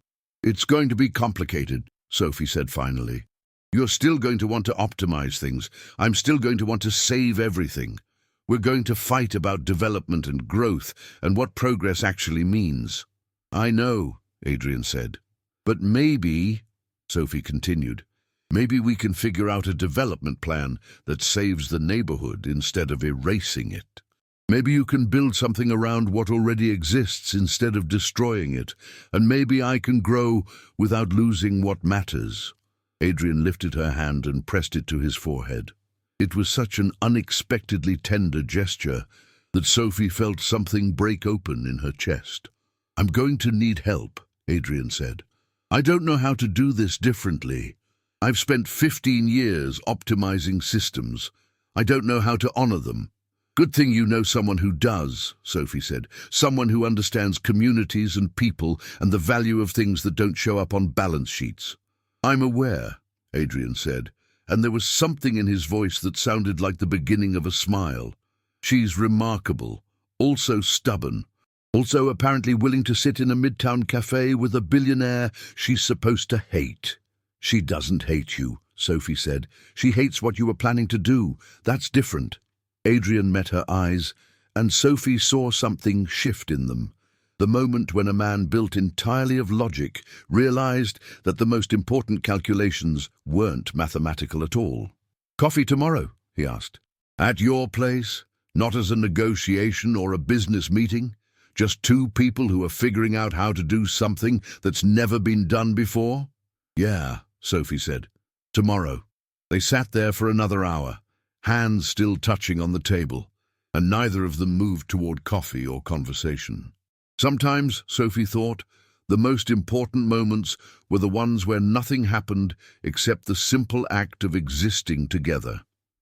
"It's going to be complicated," Sophie said finally. "You're still going to want to optimize things. I'm still going to want to save everything. We're going to fight about development and growth and what progress actually means." "I know," Adrian said. "But maybe," Sophie continued, "maybe we can figure out a development plan that saves the neighborhood instead of erasing it. Maybe you can build something around what already exists instead of destroying it, and maybe I can grow without losing what matters." Adrian lifted her hand and pressed it to his forehead. It was such an unexpectedly tender gesture that Sophie felt something break open in her chest. "I'm going to need help," Adrian said. "I don't know how to do this differently. I've spent 15 years optimizing systems. I don't know how to honor them." "Good thing you know someone who does," Sophie said. "Someone who understands communities and people and the value of things that don't show up on balance sheets." "I'm aware," Adrian said, and there was something in his voice that sounded like the beginning of a smile. "She's remarkable, also stubborn, also apparently willing to sit in a midtown cafe with a billionaire she's supposed to hate." "She doesn't hate you," Sophie said. "She hates what you were planning to do. That's different." Adrian met her eyes, and Sophie saw something shift in them. The moment when a man built entirely of logic realized that the most important calculations weren't mathematical at all. "Coffee tomorrow?" he asked. "At your place? Not as a negotiation or a business meeting? Just two people who are figuring out how to do something that's never been done before?" "Yeah," Sophie said. "Tomorrow." They sat there for another hour, hands still touching on the table, and neither of them moved toward coffee or conversation. Sometimes, Sophie thought, the most important moments were the ones where nothing happened except the simple act of existing together.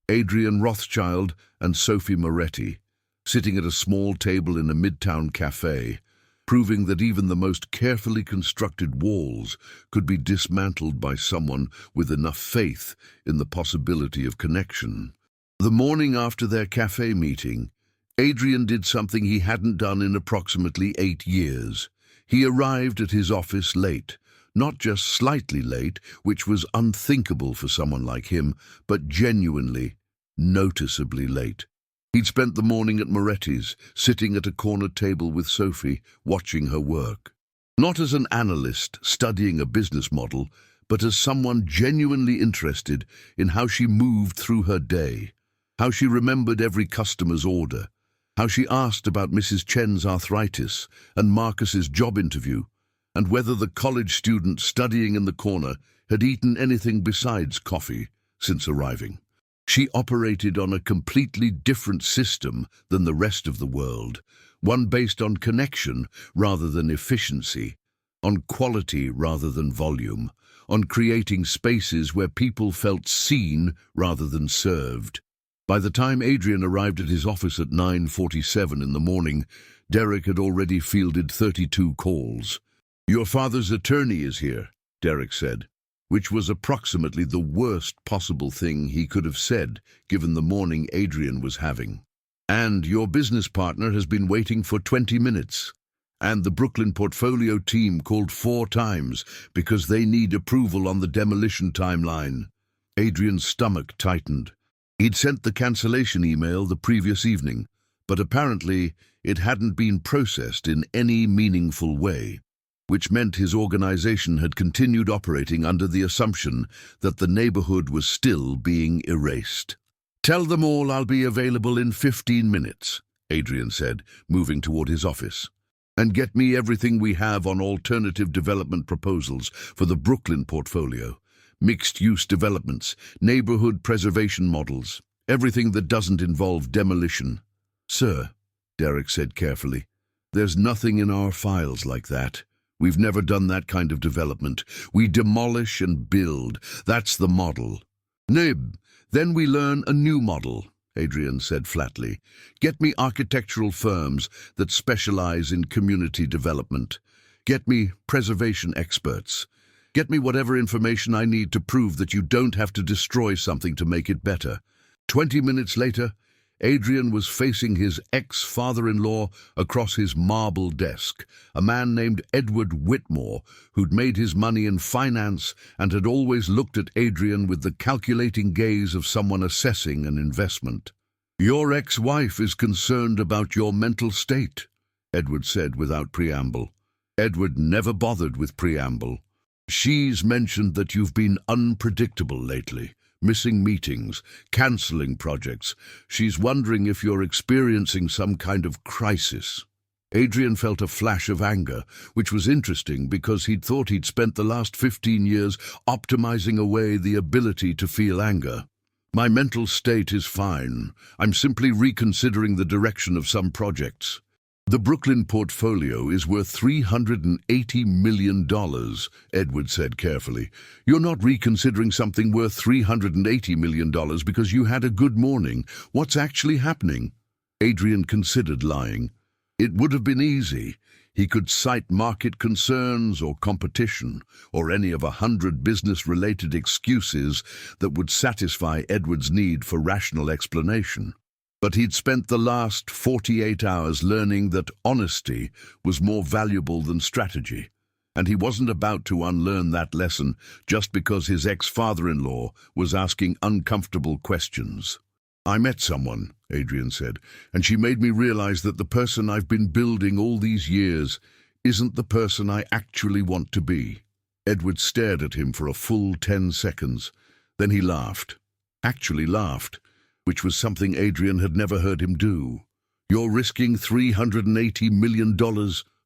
Adrian Rothschild and Sophie Moretti, sitting at a small table in a midtown cafe, proving that even the most carefully constructed walls could be dismantled by someone with enough faith in the possibility of connection. The morning after their cafe meeting, Adrian did something he hadn't done in approximately 8 years. He arrived at his office late, not just slightly late, which was unthinkable for someone like him, but genuinely, noticeably late. He'd spent the morning at Moretti's, sitting at a corner table with Sophie, watching her work. Not as an analyst studying a business model, but as someone genuinely interested in how she moved through her day, how she remembered every customer's order, how she asked about Mrs. Chen's arthritis and Marcus's job interview, and whether the college student studying in the corner had eaten anything besides coffee since arriving. She operated on a completely different system than the rest of the world, one based on connection rather than efficiency, on quality rather than volume, on creating spaces where people felt seen rather than served. By the time Adrian arrived at his office at 9:47 in the morning, Derek had already fielded 32 calls. "Your father's attorney is here," Derek said, which was approximately the worst possible thing he could have said, given the morning Adrian was having. "And your business partner has been waiting for 20 minutes. And the Brooklyn portfolio team called 4 times because they need approval on the demolition timeline." Adrian's stomach tightened. He'd sent the cancellation email the previous evening, but apparently it hadn't been processed in any meaningful way, which meant his organization had continued operating under the assumption that the neighborhood was still being erased. "Tell them all I'll be available in 15 minutes, Adrian said, moving toward his office. "And get me everything we have on alternative development proposals for the Brooklyn portfolio. Mixed-use developments, neighborhood preservation models, everything that doesn't involve demolition." "Sir," Derek said carefully, "there's nothing in our files like that. We've never done that kind of development. We demolish and build. That's the model." "Nib, then we learn a new model," Adrian said flatly. "Get me architectural firms that specialize in community development. Get me preservation experts. Get me whatever information I need to prove that you don't have to destroy something to make it better." 20 minutes later, Adrian was facing his ex-father-in-law across his marble desk, a man named Edward Whitmore, who'd made his money in finance and had always looked at Adrian with the calculating gaze of someone assessing an investment. "Your ex-wife is concerned about your mental state," Edward said without preamble. Edward never bothered with preamble. "She's mentioned that you've been unpredictable lately. Missing meetings, cancelling projects. She's wondering if you're experiencing some kind of crisis." Adrian felt a flash of anger, which was interesting because he'd thought he'd spent the last 15 years optimizing away the ability to feel anger. "My mental state is fine. I'm simply reconsidering the direction of some projects." "The Brooklyn portfolio is worth $380 million, Edward said carefully. "You're not reconsidering something worth $380 million because you had a good morning. What's actually happening?" Adrian considered lying. It would have been easy. He could cite market concerns or competition, or any of 100 business-related excuses that would satisfy Edward's need for rational explanation. But he'd spent the last 48 hours learning that honesty was more valuable than strategy, and he wasn't about to unlearn that lesson just because his ex-father-in-law was asking uncomfortable questions. "I met someone," Adrian said, "and she made me realize that the person I've been building all these years isn't the person I actually want to be." Edward stared at him for a full 10 seconds. Then he laughed. Actually laughed, which was something Adrian had never heard him do. "You're risking $380 million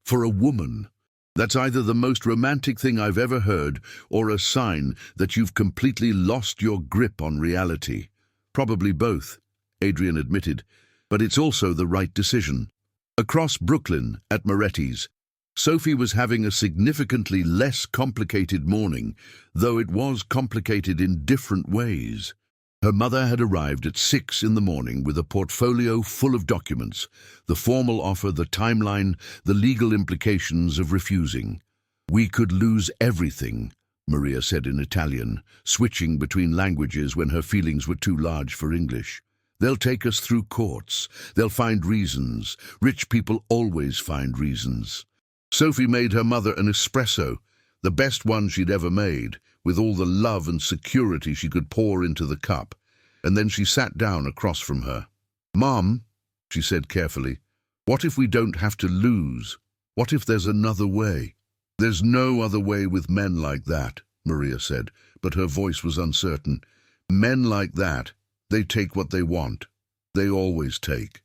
for a woman. That's either the most romantic thing I've ever heard or a sign that you've completely lost your grip on reality." "Probably both," Adrian admitted, "but it's also the right decision." Across Brooklyn, at Moretti's, Sophie was having a significantly less complicated morning, though it was complicated in different ways. Her mother had arrived at 6 in the morning with a portfolio full of documents, the formal offer, the timeline, the legal implications of refusing. "We could lose everything," Maria said in Italian, switching between languages when her feelings were too large for English. "They'll take us through courts. They'll find reasons. Rich people always find reasons." Sophie made her mother an espresso, the best one she'd ever made, with all the love and security she could pour into the cup, and then she sat down across from her. "Mom," she said carefully, "what if we don't have to lose? What if there's another way?" "There's no other way with men like that," Maria said, but her voice was uncertain. "Men like that, they take what they want. They always take."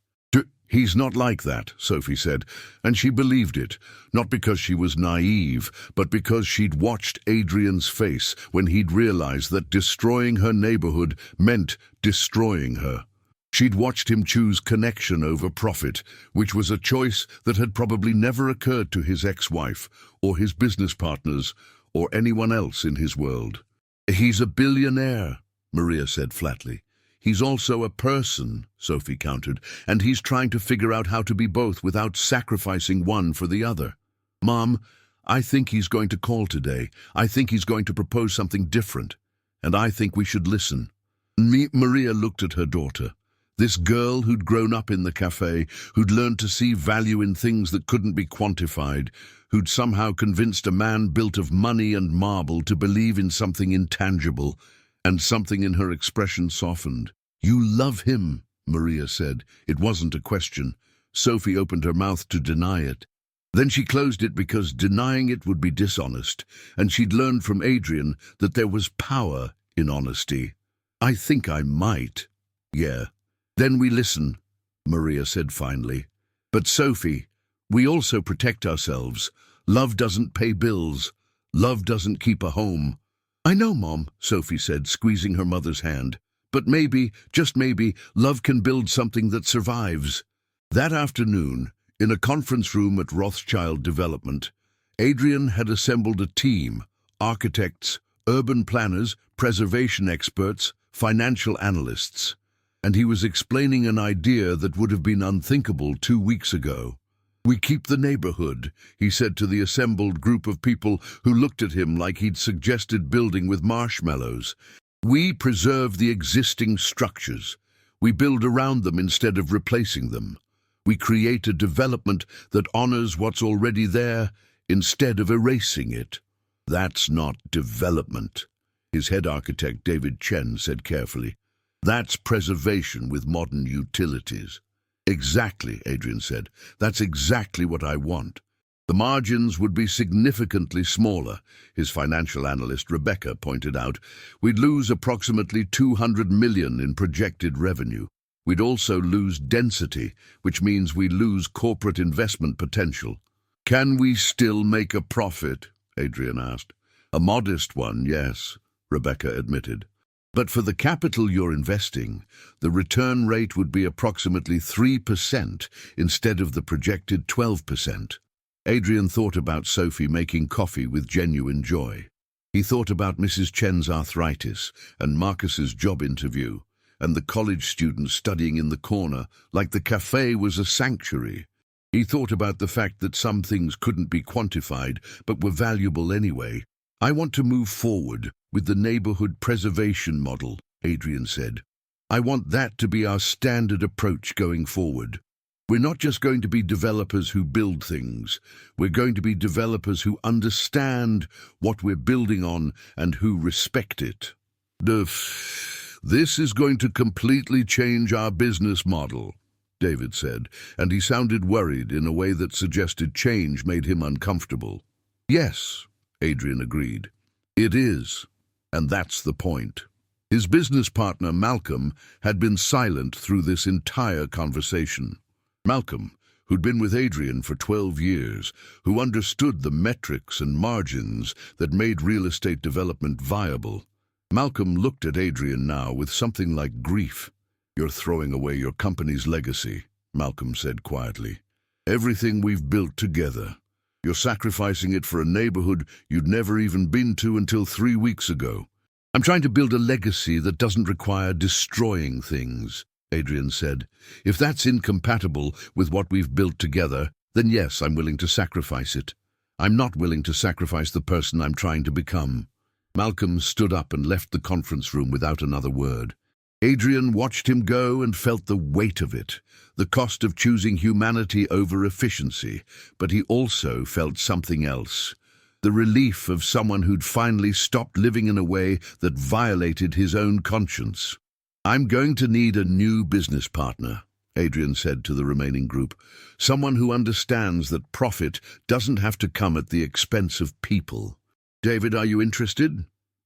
"He's not like that," Sophie said, and she believed it, not because she was naive, but because she'd watched Adrian's face when he'd realized that destroying her neighborhood meant destroying her. She'd watched him choose connection over profit, which was a choice that had probably never occurred to his ex-wife, or his business partners, or anyone else in his world. He's a billionaire, Maria said flatly. He's also a person, Sophie countered, and he's trying to figure out how to be both without sacrificing one for the other. Mom, I think he's going to call today. I think he's going to propose something different, and I think we should listen. Maria looked at her daughter. This girl who'd grown up in the cafe, who'd learned to see value in things that couldn't be quantified, who'd somehow convinced a man built of money and marble to believe in something intangible, and something in her expression softened. You love him, Maria said. It wasn't a question. Sophie opened her mouth to deny it. Then she closed it because denying it would be dishonest, and she'd learned from Adrian that there was power in honesty. I think I might. Yeah. Then we listen, Maria said finally. But Sophie, we also protect ourselves. Love doesn't pay bills. Love doesn't keep a home. I know, Mom, Sophie said, squeezing her mother's hand. But maybe, just maybe, love can build something that survives. That afternoon, in a conference room at Rothschild Development, Adrian had assembled a team, architects, urban planners, preservation experts, financial analysts, and he was explaining an idea that would have been unthinkable 2 weeks ago. We keep the neighborhood, he said to the assembled group of people who looked at him like he'd suggested building with marshmallows. We preserve the existing structures. We build around them instead of replacing them. We create a development that honors what's already there instead of erasing it. That's not development, his head architect David Chen said carefully. That's preservation with modern utilities. Exactly, Adrian said. That's exactly what I want. The margins would be significantly smaller, his financial analyst Rebecca pointed out. We'd lose approximately 200 million in projected revenue. We'd also lose density, which means we lose corporate investment potential. Can we still make a profit? Adrian asked. A modest one, yes, Rebecca admitted. But for the capital you're investing, the return rate would be approximately 3% instead of the projected 12%. Adrian thought about Sophie making coffee with genuine joy. He thought about Mrs. Chen's arthritis and Marcus's job interview, and the college students studying in the corner like the cafe was a sanctuary. He thought about the fact that some things couldn't be quantified but were valuable anyway. I want to move forward with the neighborhood preservation model, Adrian said. I want that to be our standard approach going forward. We're not just going to be developers who build things. We're going to be developers who understand what we're building on and who respect it. This is going to completely change our business model, David said, and he sounded worried in a way that suggested change made him uncomfortable. Yes, Adrian agreed. It is, and that's the point. His business partner, Malcolm, had been silent through this entire conversation. Malcolm, who'd been with Adrian for 12 years, who understood the metrics and margins that made real estate development viable. Malcolm looked at Adrian now with something like grief. You're throwing away your company's legacy, Malcolm said quietly. Everything we've built together. You're sacrificing it for a neighborhood you'd never even been to until 3 weeks ago. I'm trying to build a legacy that doesn't require destroying things, Adrian said. If that's incompatible with what we've built together, then yes, I'm willing to sacrifice it. I'm not willing to sacrifice the person I'm trying to become. Malcolm stood up and left the conference room without another word. Adrian watched him go and felt the weight of it, the cost of choosing humanity over efficiency, but he also felt something else. The relief of someone who'd finally stopped living in a way that violated his own conscience. I'm going to need a new business partner, Adrian said to the remaining group. Someone who understands that profit doesn't have to come at the expense of people. David, are you interested?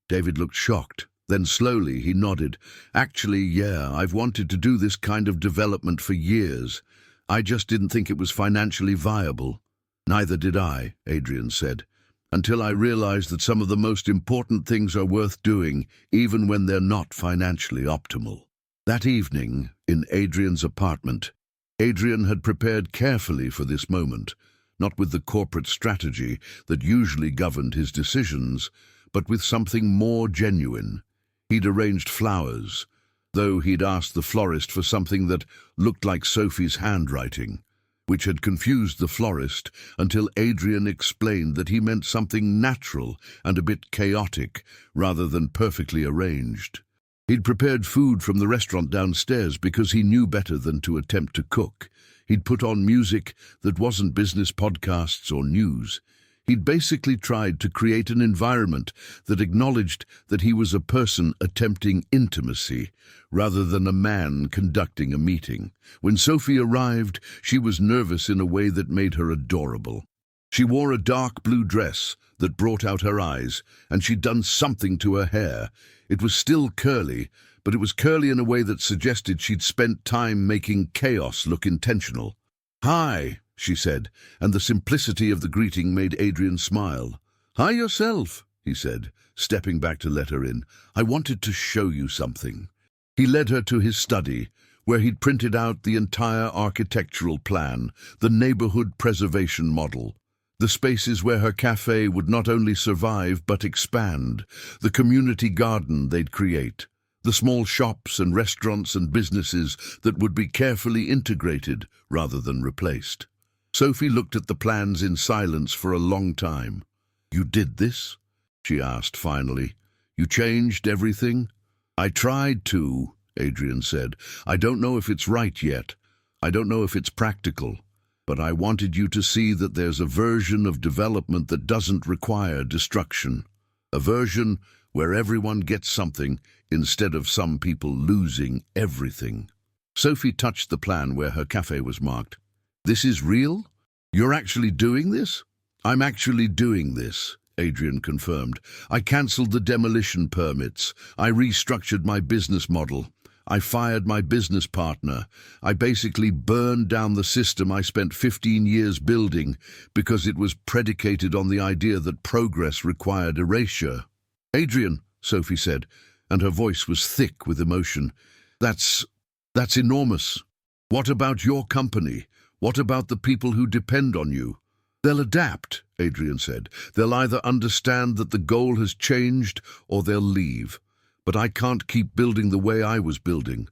David looked shocked. Then slowly he nodded. Actually, yeah, I've wanted to do this kind of development for years. I just didn't think it was financially viable. Neither did I, Adrian said, until I realized that some of the most important things are worth doing, even when they're not financially optimal. That evening, in Adrian's apartment, Adrian had prepared carefully for this moment. not with the corporate strategy that usually governed his decisions, but with something more genuine. He'd arranged flowers, though he'd asked the florist for something that looked like Sophie's handwriting, which had confused the florist until Adrian explained that he meant something natural and a bit chaotic rather than perfectly arranged. He'd prepared food from the restaurant downstairs because he knew better than to attempt to cook. He'd put on music that wasn't business podcasts or news. He'd basically tried to create an environment that acknowledged that he was a person attempting intimacy rather than a man conducting a meeting. When Sophie arrived, she was nervous in a way that made her adorable. She wore a dark blue dress that brought out her eyes, and she'd done something to her hair. It was still curly, but it was curly in a way that suggested she'd spent time making chaos look intentional. "Hi," she said, and the simplicity of the greeting made Adrian smile. "Hi yourself," he said, stepping back to let her in. "I wanted to show you something." He led her to his study, where he'd printed out the entire architectural plan, the neighborhood preservation model, the spaces where her cafe would not only survive but expand, the community garden they'd create, the small shops and restaurants and businesses that would be carefully integrated rather than replaced. Sophie looked at the plans in silence for a long time. "You did this?" she asked finally. "You changed everything?" "I tried to," Adrian said. "I don't know if it's right yet. I don't know if it's practical. But I wanted you to see that there's a version of development that doesn't require destruction. A version where everyone gets something instead of some people losing everything." Sophie touched the plan where her cafe was marked. "This is real? You're actually doing this?" "I'm actually doing this," Adrian confirmed. "I cancelled the demolition permits. I restructured my business model. I fired my business partner. I basically burned down the system I spent 15 years building because it was predicated on the idea that progress required erasure." "Adrian," Sophie said, and her voice was thick with emotion, That's enormous. What about your company? What about the people who depend on you?" "They'll adapt," Adrian said. "They'll either understand that the goal has changed or they'll leave. But I can't keep building the way I was building.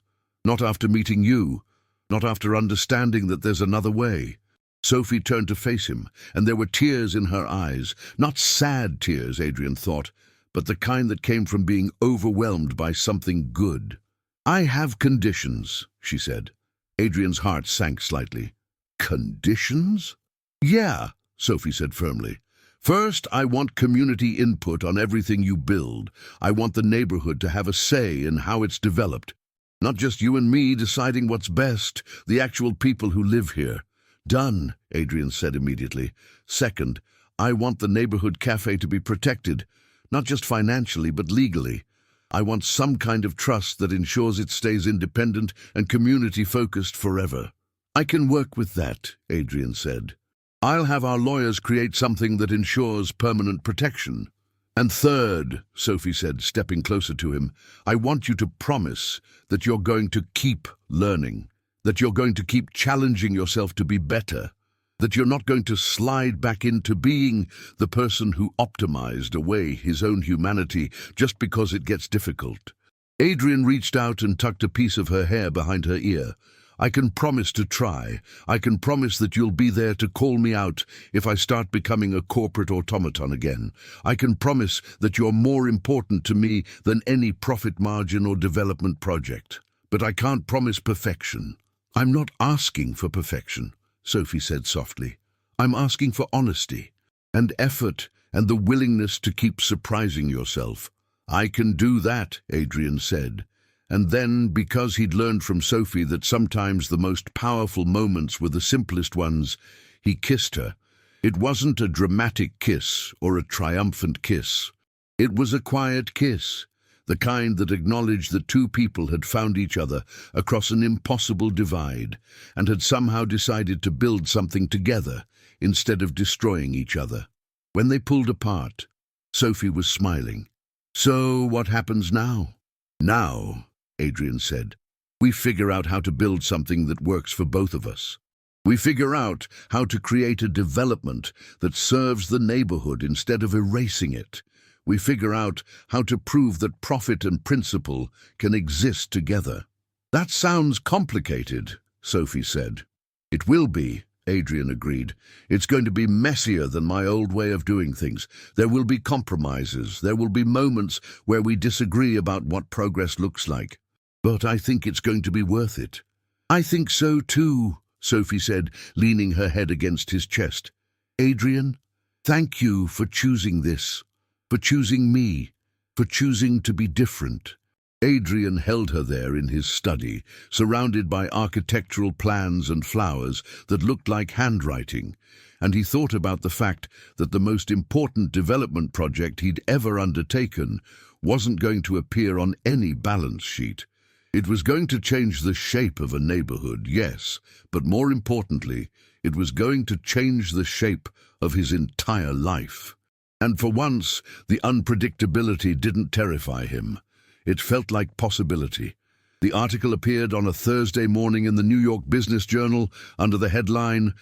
Not after meeting you. Not after understanding that there's another way." Sophie turned to face him, and there were tears in her eyes. Not sad tears, Adrian thought, but the kind that came from being overwhelmed by something good. "I have conditions," she said. Adrian's heart sank slightly. "Conditions?" "Yeah," Sophie said firmly. "First, I want community input on everything you build. I want the neighborhood to have a say in how it's developed. Not just you and me deciding what's best, the actual people who live here." "Done," Adrian said immediately. "Second, I want the neighborhood cafe to be protected, not just financially but legally. I want some kind of trust that ensures it stays independent and community-focused forever." "I can work with that," Adrian said. "I'll have our lawyers create something that ensures permanent protection." "And third," Sophie said, stepping closer to him, "I want you to promise that you're going to keep learning, that you're going to keep challenging yourself to be better, that you're not going to slide back into being the person who optimized away his own humanity just because it gets difficult." Adrian reached out and tucked a piece of her hair behind her ear. "I can promise to try. I can promise that you'll be there to call me out if I start becoming a corporate automaton again. I can promise that you're more important to me than any profit margin or development project. But I can't promise perfection." "I'm not asking for perfection," Sophie said softly. "I'm asking for honesty and effort and the willingness to keep surprising yourself." "I can do that," Adrian said. And then, because he'd learned from Sophie that sometimes the most powerful moments were the simplest ones, he kissed her. It wasn't a dramatic kiss or a triumphant kiss. It was a quiet kiss, the kind that acknowledged that two people had found each other across an impossible divide and had somehow decided to build something together instead of destroying each other. When they pulled apart, Sophie was smiling. "So what happens now?" "Now," Adrian said, "we figure out how to build something that works for both of us. We figure out how to create a development that serves the neighborhood instead of erasing it. We figure out how to prove that profit and principle can exist together. That sounds complicated, Sophie said. It will be, Adrian agreed. It's going to be messier than my old way of doing things. There will be compromises. There will be moments where we disagree about what progress looks like. But I think it's going to be worth it. I think so too, Sophie said, leaning her head against his chest. Adrian, thank you for choosing this, for choosing me, for choosing to be different. Adrian held her there in his study, surrounded by architectural plans and flowers that looked like handwriting, and he thought about the fact that the most important development project he'd ever undertaken wasn't going to appear on any balance sheet. It was going to change the shape of a neighborhood, yes, but more importantly, it was going to change the shape of his entire life. And for once, the unpredictability didn't terrify him. It felt like possibility. The article appeared on a Thursday morning in the New York Business Journal under the headline,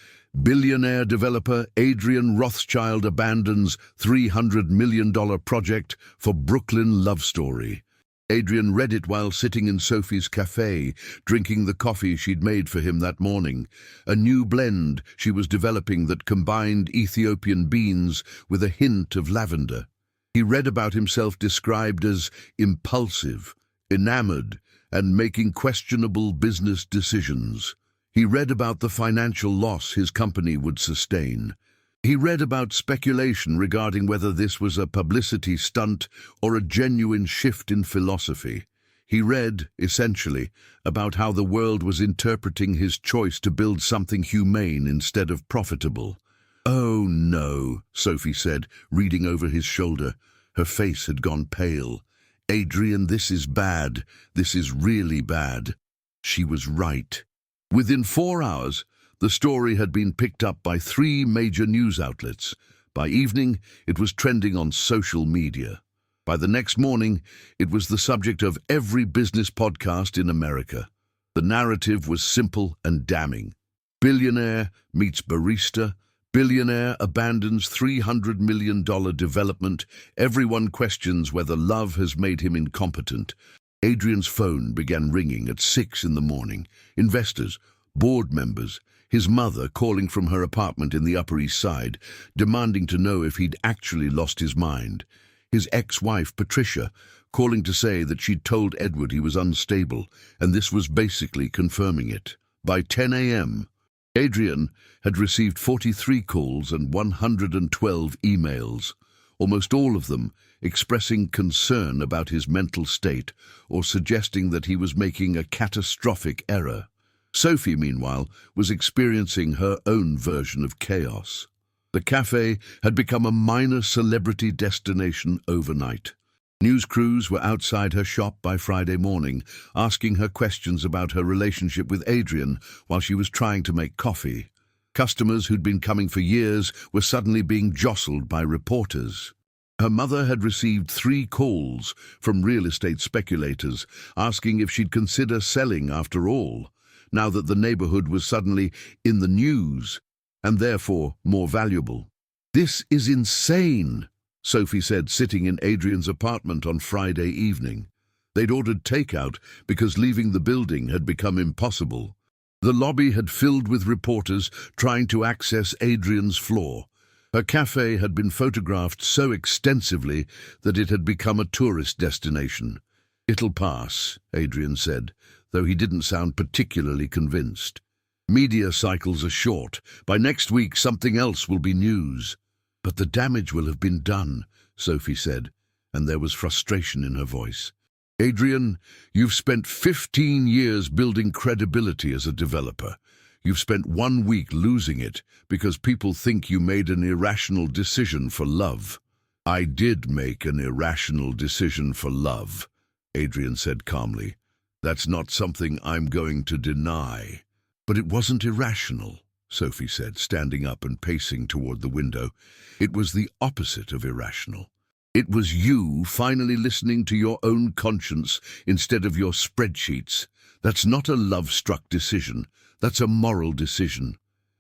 "Billionaire developer Adrian Rothschild abandons $300 million project for Brooklyn love story." Adrian read it while sitting in Sophie's cafe, drinking the coffee she'd made for him that morning, a new blend she was developing that combined Ethiopian beans with a hint of lavender. He read about himself described as impulsive, enamored, and making questionable business decisions. He read about the financial loss his company would sustain. He read about speculation regarding whether this was a publicity stunt or a genuine shift in philosophy. He read, essentially, about how the world was interpreting his choice to build something humane instead of profitable. "Oh, no," Sophie said, reading over his shoulder. Her face had gone pale. "Adrian, this is bad. This is really bad." She was right. Within 4 hours, the story had been picked up by 3 major news outlets. By evening, it was trending on social media. By the next morning, it was the subject of every business podcast in America. The narrative was simple and damning. Billionaire meets barista. Billionaire abandons $300 million development. Everyone questions whether love has made him incompetent. Adrian's phone began ringing at 6 in the morning. Investors, board members, his mother calling from her apartment in the Upper East Side, demanding to know if he'd actually lost his mind. His ex-wife, Patricia, calling to say that she'd told Edward he was unstable, and this was basically confirming it. By 10 a.m., Adrian had received 43 calls and 112 emails, almost all of them expressing concern about his mental state or suggesting that he was making a catastrophic error. Sophie, meanwhile, was experiencing her own version of chaos. The cafe had become a minor celebrity destination overnight. News crews were outside her shop by Friday morning, asking her questions about her relationship with Adrian while she was trying to make coffee. Customers who'd been coming for years were suddenly being jostled by reporters. Her mother had received 3 calls from real estate speculators asking if she'd consider selling after all, now that the neighborhood was suddenly in the news and therefore more valuable. "This is insane," Sophie said, sitting in Adrian's apartment on Friday evening. They'd ordered takeout because leaving the building had become impossible. The lobby had filled with reporters trying to access Adrian's floor. Her cafe had been photographed so extensively that it had become a tourist destination. "It'll pass," Adrian said, though he didn't sound particularly convinced. "Media cycles are short. By next week, something else will be news." "But the damage will have been done," Sophie said, and there was frustration in her voice. "Adrian, you've spent 15 years building credibility as a developer. You've spent 1 week losing it because people think you made an irrational decision for love." "I did make an irrational decision for love," Adrian said calmly. "That's not something I'm going to deny." "But it wasn't irrational," Sophie said, standing up and pacing toward the window. "It was the opposite of irrational. It was you finally listening to your own conscience instead of your spreadsheets. That's not a love-struck decision. That's a moral decision."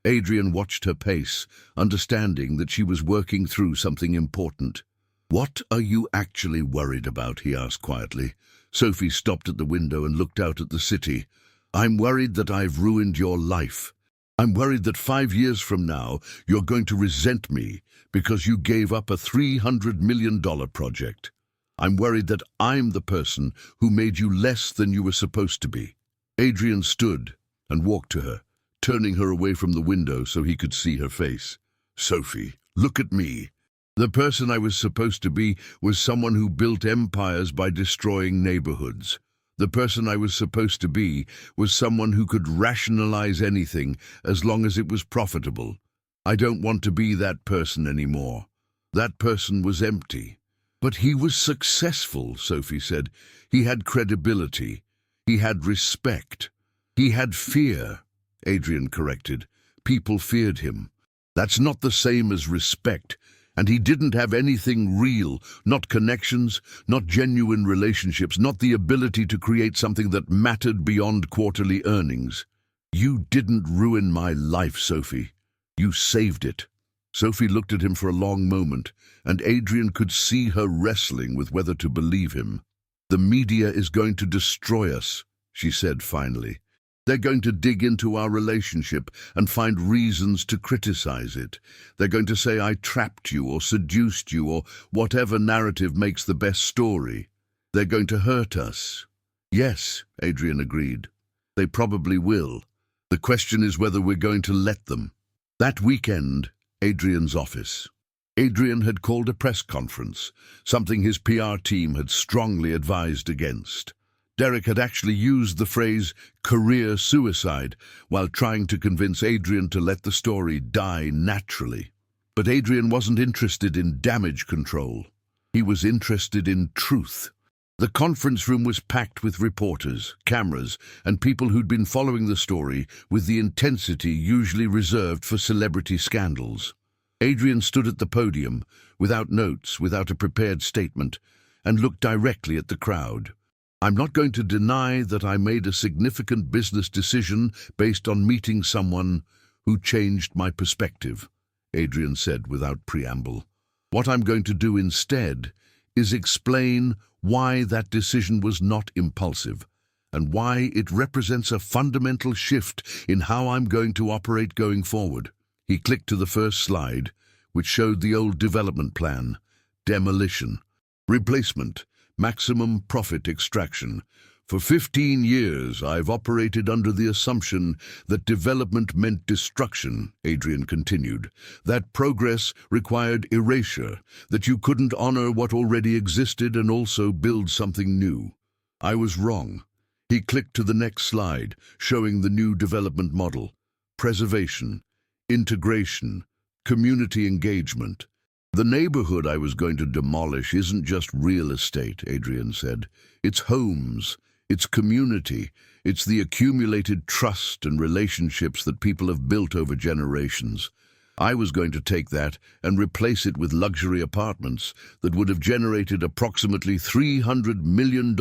Adrian watched her pace, understanding that she was working through something important. "What are you actually worried about?" he asked quietly. Sophie stopped at the window and looked out at the city. "I'm worried that I've ruined your life. I'm worried that 5 years from now you're going to resent me because you gave up a $300 million project. I'm worried that I'm the person who made you less than you were supposed to be." Adrian stood and walked to her, turning her away from the window so he could see her face. "Sophie, look at me. The person I was supposed to be was someone who built empires by destroying neighborhoods. The person I was supposed to be was someone who could rationalize anything as long as it was profitable. I don't want to be that person anymore. That person was empty." "But he was successful," Sophie said. "He had credibility. He had respect. He had fear." Adrian corrected. "People feared him. That's not the same as respect. And he didn't have anything real, not connections, not genuine relationships, not the ability to create something that mattered beyond quarterly earnings. You didn't ruin my life, Sophie. You saved it." Sophie looked at him for a long moment, and Adrian could see her wrestling with whether to believe him. "The media is going to destroy us," she said finally. "They're going to dig into our relationship and find reasons to criticize it. They're going to say I trapped you or seduced you or whatever narrative makes the best story. They're going to hurt us." "Yes," Adrian agreed. "They probably will. The question is whether we're going to let them." That weekend, Adrian's office. Adrian had called a press conference, something his PR team had strongly advised against. Derek had actually used the phrase career suicide while trying to convince Adrian to let the story die naturally. But Adrian wasn't interested in damage control. He was interested in truth. The conference room was packed with reporters, cameras, and people who'd been following the story with the intensity usually reserved for celebrity scandals. Adrian stood at the podium, without notes, without a prepared statement, and looked directly at the crowd. "I'm not going to deny that I made a significant business decision based on meeting someone who changed my perspective," Adrian said without preamble. "What I'm going to do instead is explain why that decision was not impulsive and why it represents a fundamental shift in how I'm going to operate going forward." He clicked to the first slide, which showed the old development plan: demolition, replacement, maximum profit extraction. "For 15 years, I've operated under the assumption that development meant destruction," Adrian continued. "That progress required erasure, that you couldn't honor what already existed and also build something new. I was wrong." He clicked to the next slide, showing the new development model: preservation, integration, community engagement. "The neighborhood I was going to demolish isn't just real estate," Adrian said. "It's homes, it's community, it's the accumulated trust and relationships that people have built over generations. I was going to take that and replace it with luxury apartments that would have generated approximately $300 million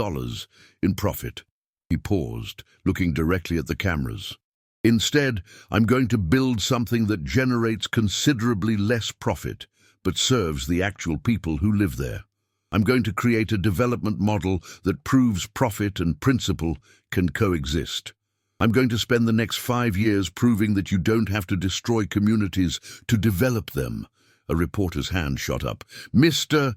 in profit." He paused, looking directly at the cameras. "Instead, I'm going to build something that generates considerably less profit, but serves the actual people who live there. I'm going to create a development model that proves profit and principle can coexist. I'm going to spend the next 5 years proving that you don't have to destroy communities to develop them." A reporter's hand shot up. "Mr.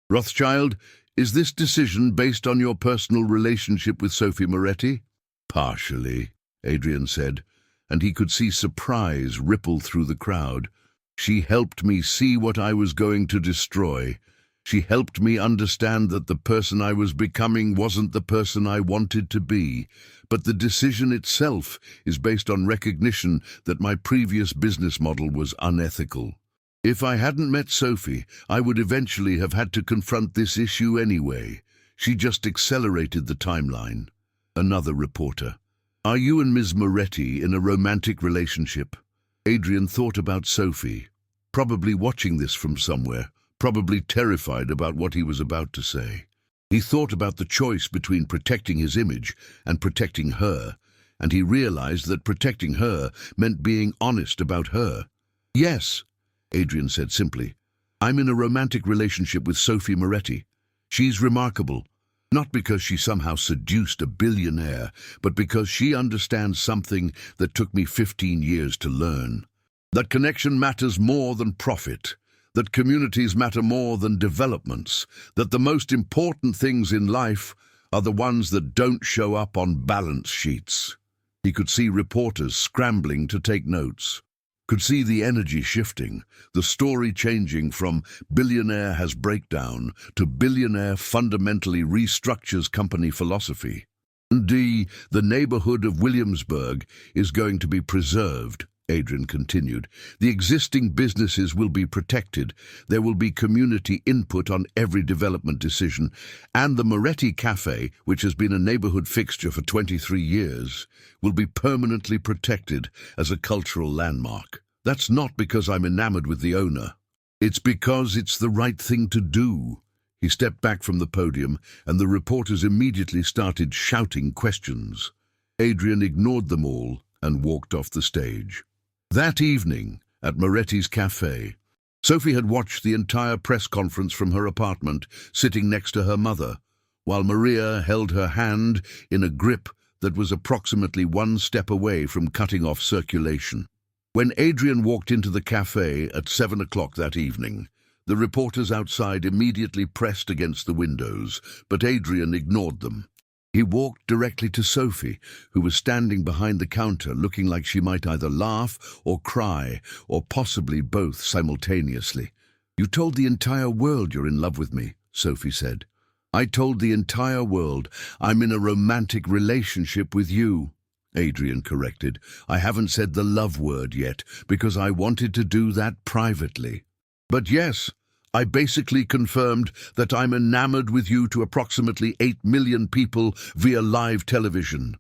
Rothschild, is this decision based on your personal relationship with Sophie Moretti?" "Partially," Adrian said, and he could see surprise ripple through the crowd. "She helped me see what I was going to destroy. She helped me understand that the person I was becoming wasn't the person I wanted to be. But the decision itself is based on recognition that my previous business model was unethical. If I hadn't met Sophie, I would eventually have had to confront this issue anyway. She just accelerated the timeline." Another reporter: "Are you and Ms. Moretti in a romantic relationship?" Adrian thought about Sophie, probably watching this from somewhere, probably terrified about what he was about to say. He thought about the choice between protecting his image and protecting her, and he realized that protecting her meant being honest about her. "Yes," Adrian said simply. "I'm in a romantic relationship with Sophie Moretti. She's remarkable, not because she somehow seduced a billionaire, but because she understands something that took me 15 years to learn. That connection matters more than profit, that communities matter more than developments, that the most important things in life are the ones that don't show up on balance sheets." He could see reporters scrambling to take notes, could see the energy shifting, the story changing from "billionaire has breakdown" to "billionaire fundamentally restructures company philosophy." "The neighborhood of Williamsburg is going to be preserved," Adrian continued. "The existing businesses will be protected. There will be community input on every development decision. And the Moretti Cafe, which has been a neighborhood fixture for 23 years, will be permanently protected as a cultural landmark. That's not because I'm enamored with the owner. It's because it's the right thing to do." He stepped back from the podium, and the reporters immediately started shouting questions. Adrian ignored them all and walked off the stage. That evening, at Moretti's Cafe, Sophie had watched the entire press conference from her apartment, sitting next to her mother, while Maria held her hand in a grip that was approximately one step away from cutting off circulation. When Adrian walked into the cafe at 7 o'clock that evening, the reporters outside immediately pressed against the windows, but Adrian ignored them. He walked directly to Sophie, who was standing behind the counter looking like she might either laugh or cry, or possibly both simultaneously. "You told the entire world you're in love with me," Sophie said. "I told the entire world I'm in a romantic relationship with you," Adrian corrected. "I haven't said the love word yet, because I wanted to do that privately. But yes, I basically confirmed that I'm enamored with you to approximately 8 million people via live television."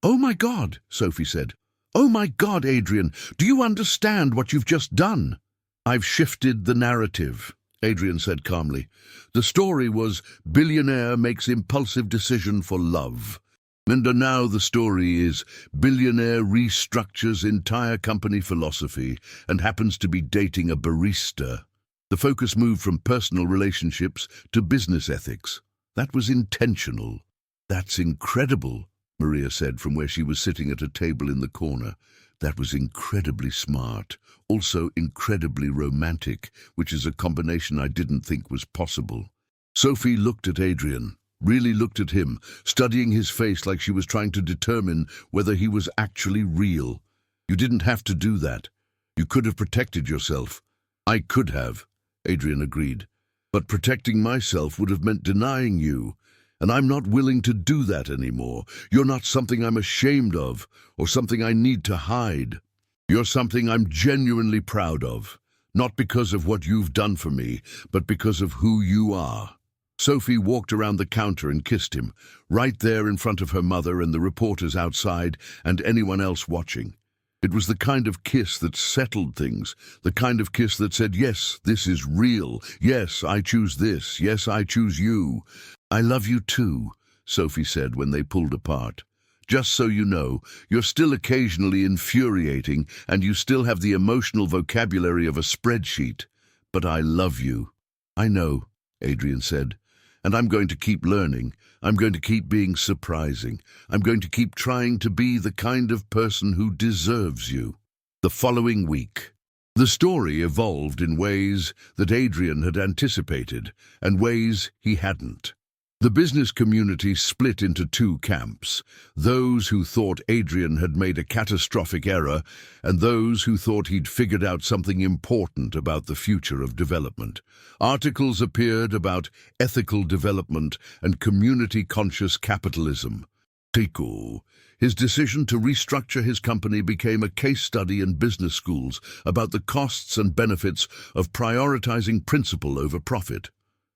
"Oh my God," Sophie said. "Oh my God, Adrian, do you understand what you've just done?" "I've shifted the narrative," Adrian said calmly. "The story was billionaire makes impulsive decision for love. And now the story is billionaire restructures entire company philosophy and happens to be dating a barista." The focus moved from personal relationships to business ethics. "That was intentional." "That's incredible," Maria said from where she was sitting at a table in the corner. "That was incredibly smart, also incredibly romantic, which is a combination I didn't think was possible." Sophie looked at Adrian, really looked at him, studying his face like she was trying to determine whether he was actually real. "You didn't have to do that. You could have protected yourself." "I could have," Adrian agreed. "But protecting myself would have meant denying you, and I'm not willing to do that anymore. You're not something I'm ashamed of or something I need to hide. You're something I'm genuinely proud of, not because of what you've done for me, but because of who you are." Sophie walked around the counter and kissed him, right there in front of her mother and the reporters outside and anyone else watching. It was the kind of kiss that settled things, the kind of kiss that said, "Yes, this is real. Yes, I choose this. Yes, I choose you." "I love you too," Sophie said when they pulled apart. "Just so you know, you're still occasionally infuriating and you still have the emotional vocabulary of a spreadsheet. But I love you." "I know," Adrian said. "And I'm going to keep learning. I'm going to keep being surprising. I'm going to keep trying to be the kind of person who deserves you." The following week, the story evolved in ways that Adrian had anticipated and ways he hadn't. The business community split into two camps, those who thought Adrian had made a catastrophic error and those who thought he'd figured out something important about the future of development. Articles appeared about ethical development and community-conscious capitalism. Tiku. His decision to restructure his company became a case study in business schools about the costs and benefits of prioritizing principle over profit.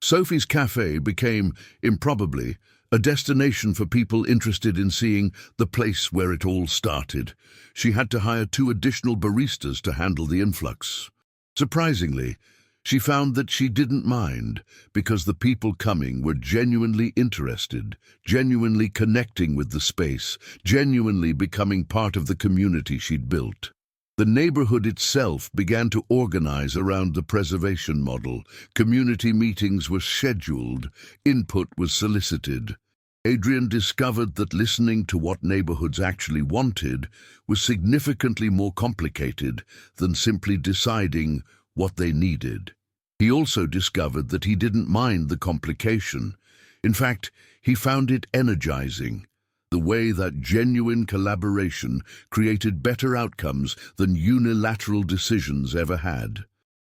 Sophie's Cafe became, improbably, a destination for people interested in seeing the place where it all started. She had to hire 2 additional baristas to handle the influx. Surprisingly, She found that she didn't mind because the people coming were genuinely interested, genuinely connecting with the space, genuinely becoming part of the community she'd built. The neighborhood itself began to organize around the preservation model. Community meetings were scheduled, input was solicited. Adrian discovered that listening to what neighborhoods actually wanted was significantly more complicated than simply deciding what they needed. He also discovered that he didn't mind the complication. In fact, he found it energizing, the way that genuine collaboration created better outcomes than unilateral decisions ever had.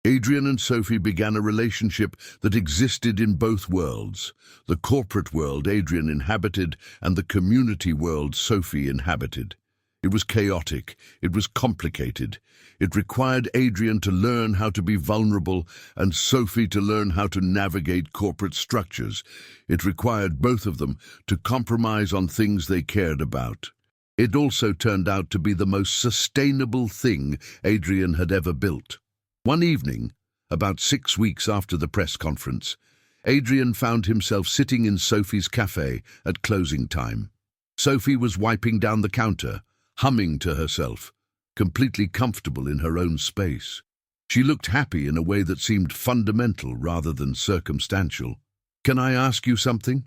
Adrian and Sophie began a relationship that existed in both worlds, the corporate world Adrian inhabited and the community world Sophie inhabited. It was chaotic, it was complicated. It required Adrian to learn how to be vulnerable and Sophie to learn how to navigate corporate structures. It required both of them to compromise on things they cared about. It also turned out to be the most sustainable thing Adrian had ever built. One evening, about 6 weeks after the press conference, Adrian found himself sitting in Sophie's cafe at closing time. Sophie was wiping down the counter, humming to herself, completely comfortable in her own space. She looked happy in a way that seemed fundamental rather than circumstantial. "Can I ask you something?"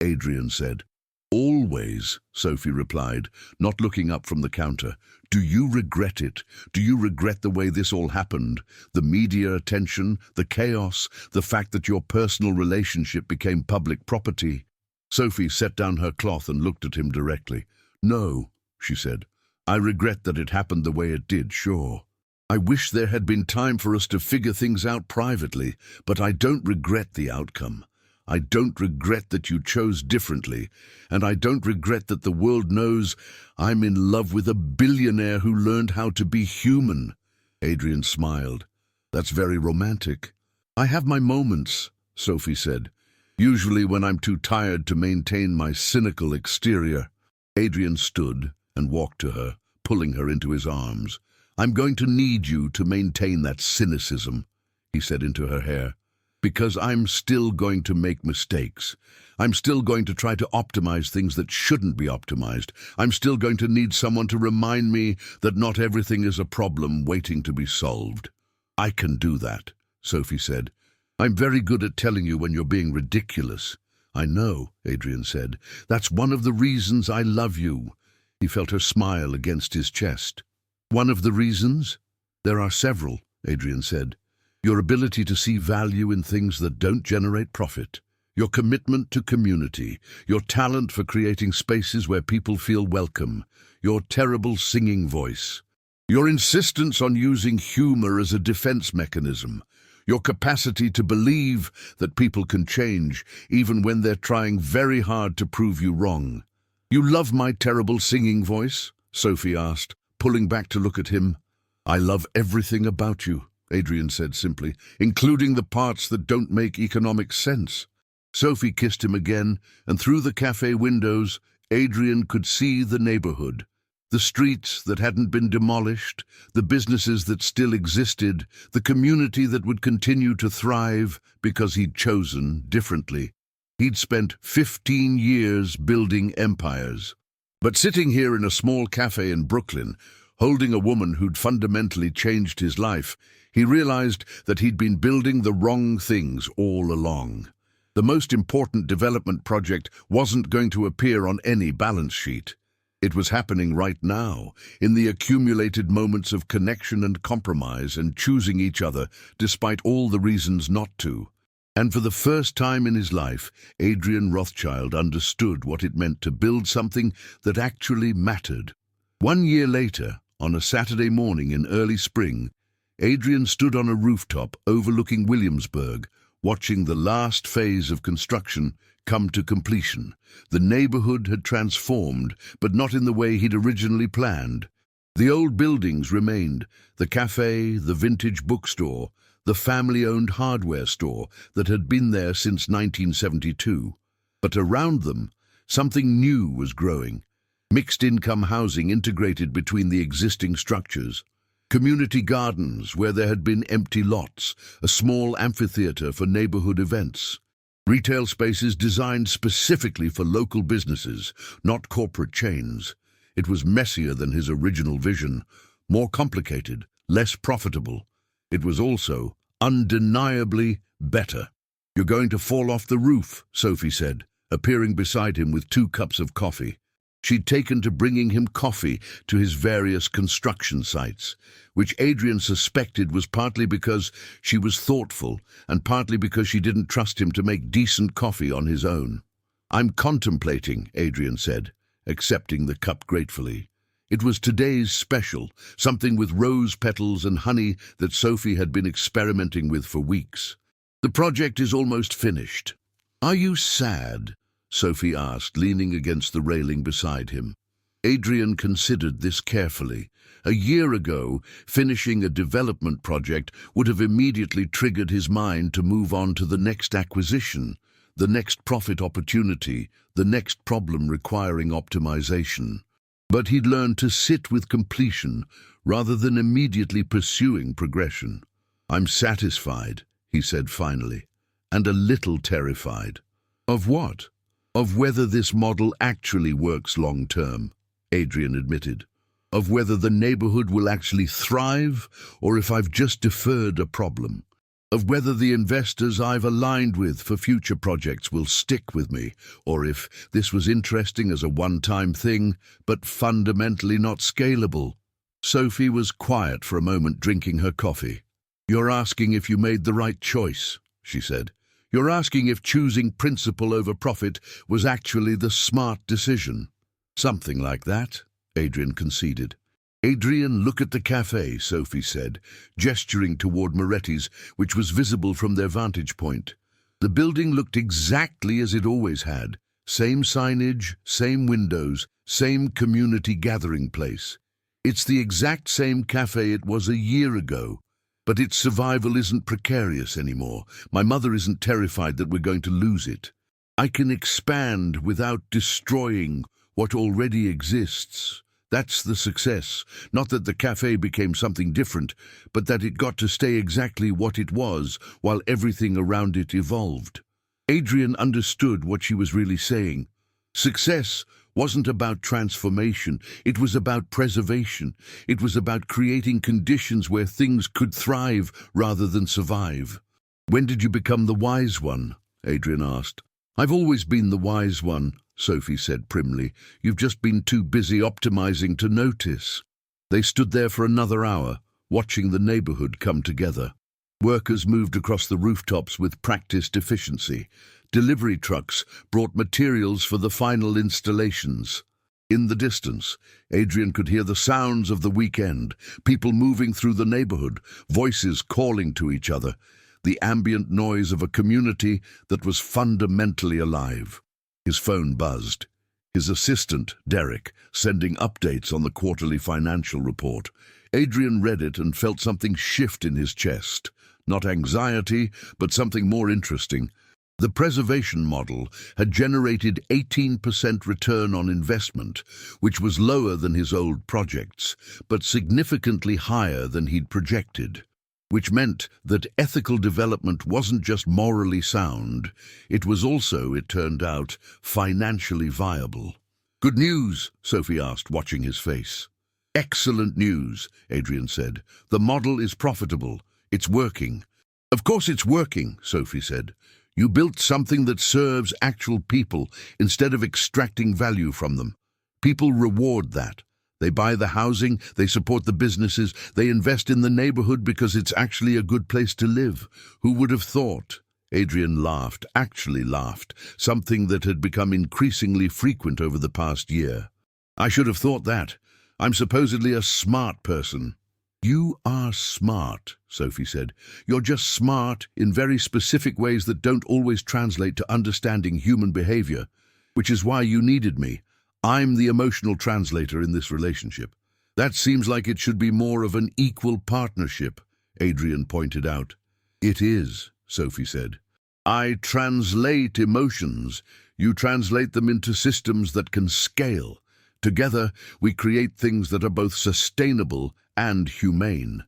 Adrian said. "Always," Sophie replied, not looking up from the counter. "Do you regret it? Do you regret the way this all happened? The media attention, the chaos, the fact that your personal relationship became public property?" Sophie set down her cloth and looked at him directly. "No," she said. "I regret that it happened the way it did, sure. I wish there had been time for us to figure things out privately, but I don't regret the outcome. I don't regret that you chose differently, and I don't regret that the world knows I'm in love with a billionaire who learned how to be human." Adrian smiled. "That's very romantic." "I have my moments," Sophie said. "Usually when I'm too tired to maintain my cynical exterior." Adrian stood and walked to her, pulling her into his arms. "I'm going to need you to maintain that cynicism," he said into her hair. "Because I'm still going to make mistakes. I'm still going to try to optimize things that shouldn't be optimized. I'm still going to need someone to remind me that not everything is a problem waiting to be solved." "I can do that," Sophie said. "I'm very good at telling you when you're being ridiculous." "I know," Adrian said. "That's one of the reasons I love you." He felt her smile against his chest. "One of the reasons?" "There are several," Adrian said. "Your ability to see value in things that don't generate profit, your commitment to community, your talent for creating spaces where people feel welcome, your terrible singing voice, your insistence on using humor as a defense mechanism, your capacity to believe that people can change even when they're trying very hard to prove you wrong." "You love my terrible singing voice?" Sophie asked, pulling back to look at him. "I love everything about you," Adrian said simply, "including the parts that don't make economic sense." Sophie kissed him again, and through the cafe windows, Adrian could see the neighborhood. The streets that hadn't been demolished, the businesses that still existed, the community that would continue to thrive because he'd chosen differently. He'd spent 15 years building empires. But sitting here in a small cafe in Brooklyn, holding a woman who'd fundamentally changed his life, he realized that he'd been building the wrong things all along. The most important development project wasn't going to appear on any balance sheet. It was happening right now, in the accumulated moments of connection and compromise and choosing each other despite all the reasons not to. And for the first time in his life, Adrian Rothschild understood what it meant to build something that actually mattered. 1 year later, on a Saturday morning in early spring, Adrian stood on a rooftop overlooking Williamsburg, watching the last phase of construction come to completion. The neighborhood had transformed, but not in the way he'd originally planned. The old buildings remained, the cafe, the vintage bookstore, the family-owned hardware store that had been there since 1972. But around them, something new was growing. Mixed-income housing integrated between the existing structures. Community gardens where there had been empty lots, a small amphitheater for neighborhood events. Retail spaces designed specifically for local businesses, not corporate chains. It was messier than his original vision, more complicated, less profitable. It was also undeniably better. "You're going to fall off the roof," Sophie said, appearing beside him with 2 cups of coffee. She'd taken to bringing him coffee to his various construction sites, which Adrian suspected was partly because she was thoughtful and partly because she didn't trust him to make decent coffee on his own. "I'm contemplating," Adrian said, accepting the cup gratefully. It was today's special, something with rose petals and honey that Sophie had been experimenting with for weeks. "The project is almost finished." "Are you sad?" Sophie asked, leaning against the railing beside him. Adrian considered this carefully. A year ago, finishing a development project would have immediately triggered his mind to move on to the next acquisition, the next profit opportunity, the next problem requiring optimization. But he'd learned to sit with completion rather than immediately pursuing progression. "I'm satisfied," he said finally, "and a little terrified." "Of what?" "Of whether this model actually works long-term," Adrian admitted. "Of whether the neighborhood will actually thrive, or if I've just deferred a problem. Of whether the investors I've aligned with for future projects will stick with me, or if this was interesting as a one-time thing, but fundamentally not scalable." Sophie was quiet for a moment, drinking her coffee. "You're asking if you made the right choice," she said. "You're asking if choosing principle over profit was actually the smart decision." "Something like that," Adrian conceded. "Adrian, look at the cafe," Sophie said, gesturing toward Moretti's, which was visible from their vantage point. The building looked exactly as it always had. Same signage, same windows, same community gathering place. It's the exact same cafe it was a year ago. But its survival isn't precarious anymore. My mother isn't terrified that we're going to lose it. I can expand without destroying what already exists. That's the success. Not that the cafe became something different, but that it got to stay exactly what it was while everything around it evolved. Adrian understood what she was really saying. Success wasn't about transformation, it was about preservation. It was about creating conditions where things could thrive rather than survive. "When did you become the wise one?" Adrian asked. "I've always been the wise one," Sophie said primly. "You've just been too busy optimizing to notice." They stood there for another hour, watching the neighborhood come together. Workers moved across the rooftops with practiced efficiency. Delivery trucks brought materials for the final installations. In the distance, Adrian could hear the sounds of the weekend, people moving through the neighborhood, voices calling to each other, the ambient noise of a community that was fundamentally alive. His phone buzzed. His assistant, Derek, sending updates on the quarterly financial report. Adrian read it and felt something shift in his chest. Not anxiety, but something more interesting. The preservation model had generated 18% return on investment, which was lower than his old projects, but significantly higher than he'd projected. Which meant that ethical development wasn't just morally sound, it was also, it turned out, financially viable. "Good news?" Sophie asked, watching his face. "Excellent news," Adrian said. "The model is profitable. It's working." "Of course it's working," Sophie said. "You built something that serves actual people instead of extracting value from them. People reward that. They buy the housing, they support the businesses, they invest in the neighborhood because it's actually a good place to live. Who would have thought?" Adrian laughed, actually laughed, something that had become increasingly frequent over the past year. "I should have thought that. I'm supposedly a smart person." "You are smart," Sophie said. "You're just smart in very specific ways that don't always translate to understanding human behavior, which is why you needed me. I'm the emotional translator in this relationship." "That seems like it should be more of an equal partnership," Adrian pointed out. "It is," Sophie said. "I translate emotions. You translate them into systems that can scale. Together, we create things that are both sustainable and humane.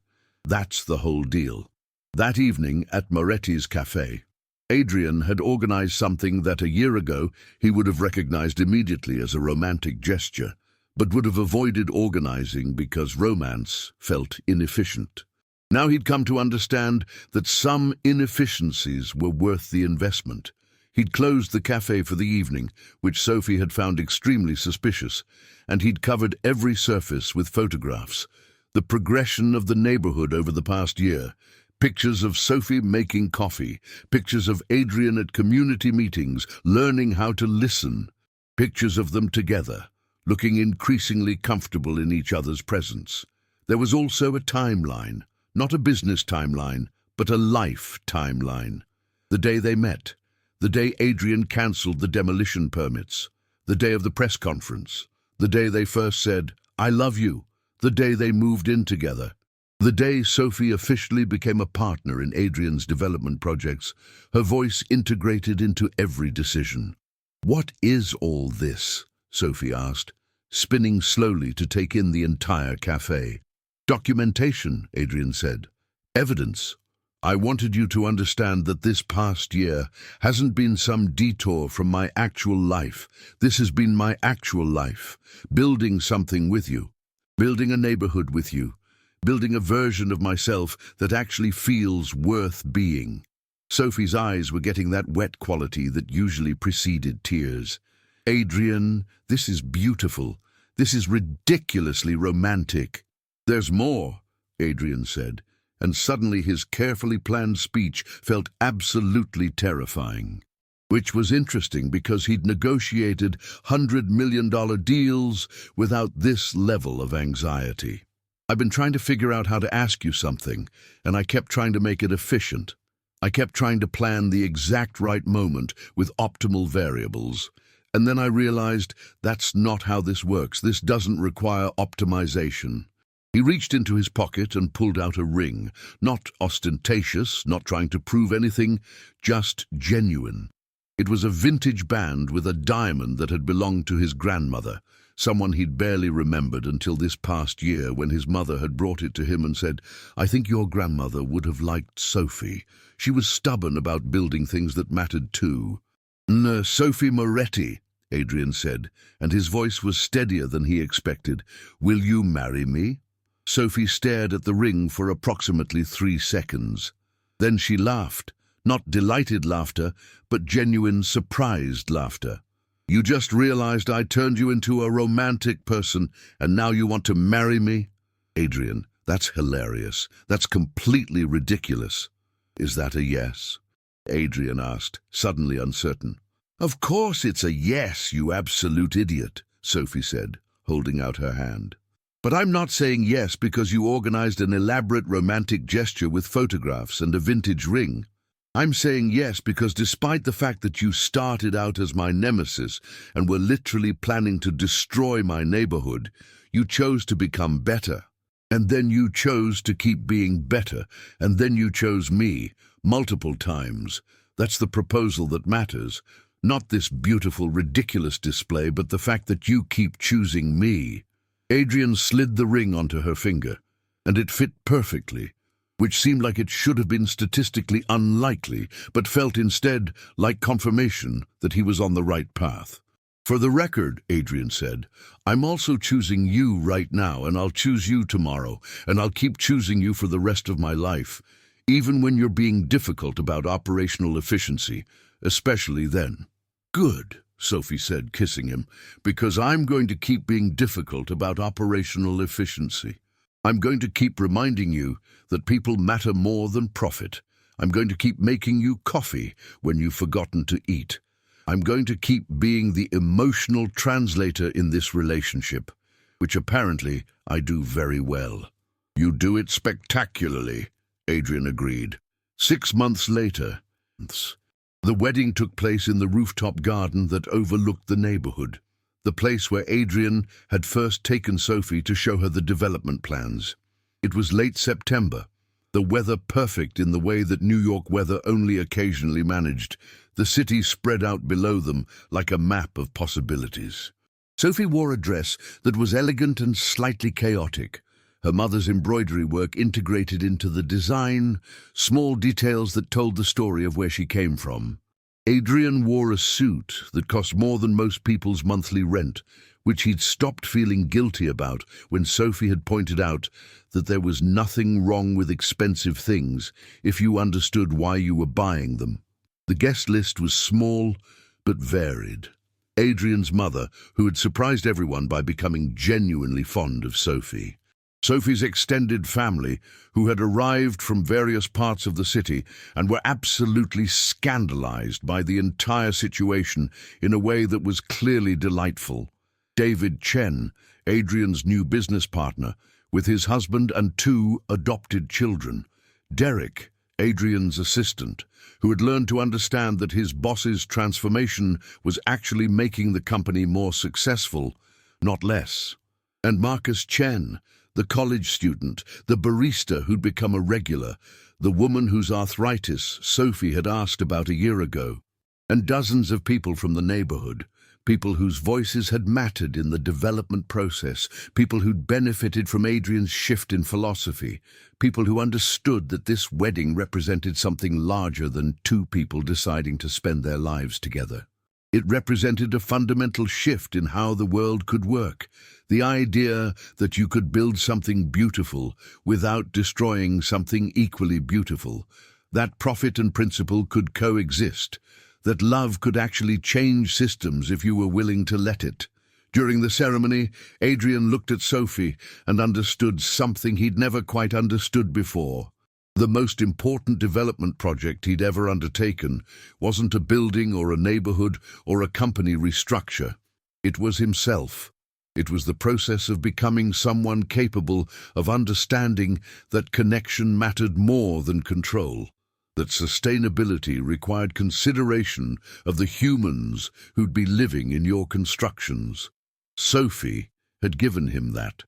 That's the whole deal. That evening at Moretti's cafe, Adrian had organized something that a year ago he would have recognized immediately as a romantic gesture, but would have avoided organizing because romance felt inefficient. Now he'd come to understand that some inefficiencies were worth the investment. He'd closed the cafe for the evening, which Sophie had found extremely suspicious, and he'd covered every surface with photographs. The progression of the neighborhood over the past year, pictures of Sophie making coffee, pictures of Adrian at community meetings, learning how to listen, pictures of them together, looking increasingly comfortable in each other's presence. There was also a timeline, not a business timeline, but a life timeline. The day they met, the day Adrian cancelled the demolition permits, the day of the press conference, the day they first said, "I love you," the day they moved in together, the day Sophie officially became a partner in Adrian's development projects, her voice integrated into every decision. "What is all this?" Sophie asked, spinning slowly to take in the entire cafe. "Documentation," Adrian said. "Evidence. I wanted you to understand that this past year hasn't been some detour from my actual life. This has been my actual life, building something with you, building a neighborhood with you, building a version of myself that actually feels worth being." Sophie's eyes were getting that wet quality that usually preceded tears. "Adrian, this is beautiful. This is ridiculously romantic." "There's more," Adrian said, and suddenly his carefully planned speech felt absolutely terrifying. Which was interesting because he'd negotiated $100 million deals without this level of anxiety. "I've been trying to figure out how to ask you something, and I kept trying to make it efficient. I kept trying to plan the exact right moment with optimal variables. And then I realized that's not how this works. This doesn't require optimization." He reached into his pocket and pulled out a ring, not ostentatious, not trying to prove anything, just genuine. It was a vintage band with a diamond that had belonged to his grandmother, someone he'd barely remembered until this past year when his mother had brought it to him and said, "I think your grandmother would have liked Sophie. She was stubborn about building things that mattered too." "Sophie Moretti," Adrian said, and his voice was steadier than he expected. "Will you marry me?" Sophie stared at the ring for approximately 3 seconds. Then she laughed, not delighted laughter, but genuine surprised laughter. "You just realized I turned you into a romantic person, and now you want to marry me?" "Adrian, that's hilarious. That's completely ridiculous." "Is that a yes?" Adrian asked, suddenly uncertain. "Of course it's a yes, you absolute idiot," Sophie said, holding out her hand. "But I'm not saying yes because you organized an elaborate romantic gesture with photographs and a vintage ring. I'm saying yes because despite the fact that you started out as my nemesis and were literally planning to destroy my neighborhood, you chose to become better. And then you chose to keep being better, and then you chose me, multiple times. That's the proposal that matters. Not this beautiful, ridiculous display, but the fact that you keep choosing me." Adrian slid the ring onto her finger, and it fit perfectly, which seemed like it should have been statistically unlikely, but felt instead like confirmation that he was on the right path. "For the record," Adrian said, "I'm also choosing you right now, and I'll choose you tomorrow, and I'll keep choosing you for the rest of my life, even when you're being difficult about operational efficiency, especially then." "Good," Sophie said, kissing him, "because I'm going to keep being difficult about operational efficiency. I'm going to keep reminding you that people matter more than profit. I'm going to keep making you coffee when you've forgotten to eat. I'm going to keep being the emotional translator in this relationship, which apparently I do very well." "You do it spectacularly," Adrian agreed. 6 months later, the wedding took place in the rooftop garden that overlooked the neighborhood, the place where Adrian had first taken Sophie to show her the development plans. It was late September, the weather perfect in the way that New York weather only occasionally managed, the city spread out below them like a map of possibilities. Sophie wore a dress that was elegant and slightly chaotic. Her mother's embroidery work integrated into the design, small details that told the story of where she came from. Adrian wore a suit that cost more than most people's monthly rent, which he'd stopped feeling guilty about when Sophie had pointed out that there was nothing wrong with expensive things if you understood why you were buying them. The guest list was small but varied. Adrian's mother, who had surprised everyone by becoming genuinely fond of Sophie. Sophie's extended family, who had arrived from various parts of the city and were absolutely scandalized by the entire situation in a way that was clearly delightful. David Chen, Adrian's new business partner, with his husband and 2 adopted children. Derek, Adrian's assistant, who had learned to understand that his boss's transformation was actually making the company more successful, not less. And Marcus Chen, the college student, the barista who'd become a regular, the woman whose arthritis Sophie had asked about a year ago, and dozens of people from the neighborhood, people whose voices had mattered in the development process, people who'd benefited from Adrian's shift in philosophy, people who understood that this wedding represented something larger than 2 people deciding to spend their lives together. It represented a fundamental shift in how the world could work, the idea that you could build something beautiful without destroying something equally beautiful, that profit and principle could coexist, that love could actually change systems if you were willing to let it. During the ceremony, Adrian looked at Sophie and understood something he'd never quite understood before. The most important development project he'd ever undertaken wasn't a building or a neighborhood or a company restructure. It was himself. It was the process of becoming someone capable of understanding that connection mattered more than control, that sustainability required consideration of the humans who'd be living in your constructions. Sophie had given him that.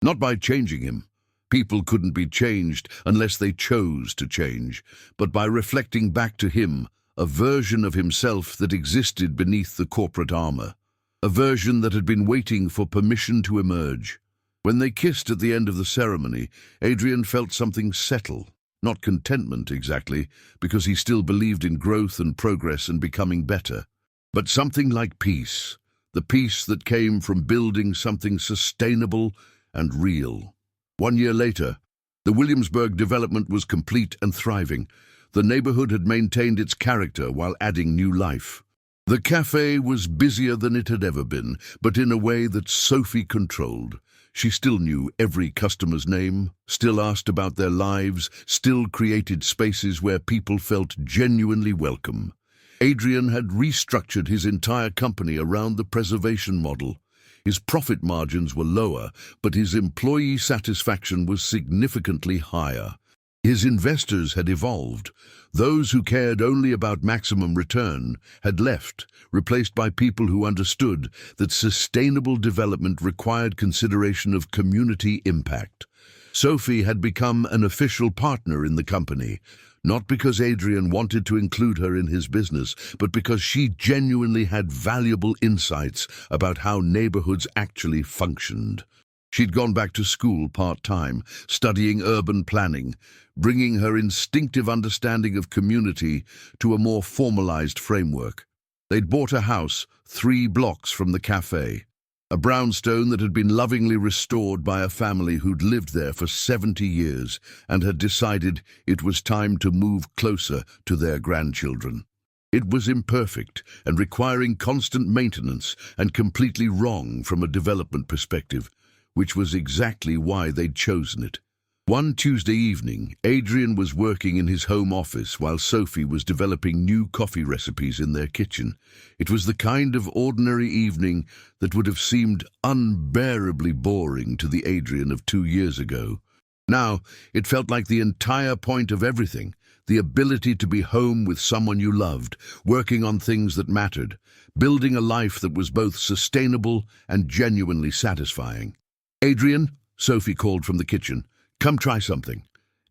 Not by changing him. People couldn't be changed unless they chose to change, but by reflecting back to him a version of himself that existed beneath the corporate armor, a version that had been waiting for permission to emerge. When they kissed at the end of the ceremony, Adrian felt something settle, not contentment exactly, because he still believed in growth and progress and becoming better, but something like peace, the peace that came from building something sustainable and real. 1 year later, the Williamsburg development was complete and thriving. The neighborhood had maintained its character while adding new life. The cafe was busier than it had ever been, but in a way that Sophie controlled. She still knew every customer's name, still asked about their lives, still created spaces where people felt genuinely welcome. Adrian had restructured his entire company around the preservation model. His profit margins were lower, but his employee satisfaction was significantly higher. His investors had evolved. Those who cared only about maximum return had left, replaced by people who understood that sustainable development required consideration of community impact. Sophie had become an official partner in the company, not because Adrian wanted to include her in his business, but because she genuinely had valuable insights about how neighborhoods actually functioned. She'd gone back to school part-time, studying urban planning, bringing her instinctive understanding of community to a more formalized framework. They'd bought a house 3 blocks from the cafe, a brownstone that had been lovingly restored by a family who'd lived there for 70 years and had decided it was time to move closer to their grandchildren. It was imperfect and requiring constant maintenance and completely wrong from a development perspective, which was exactly why they'd chosen it. One Tuesday evening, Adrian was working in his home office while Sophie was developing new coffee recipes in their kitchen. It was the kind of ordinary evening that would have seemed unbearably boring to the Adrian of 2 years ago. Now, it felt like the entire point of everything, the ability to be home with someone you loved, working on things that mattered, building a life that was both sustainable and genuinely satisfying. "Adrian," Sophie called from the kitchen, "come try something."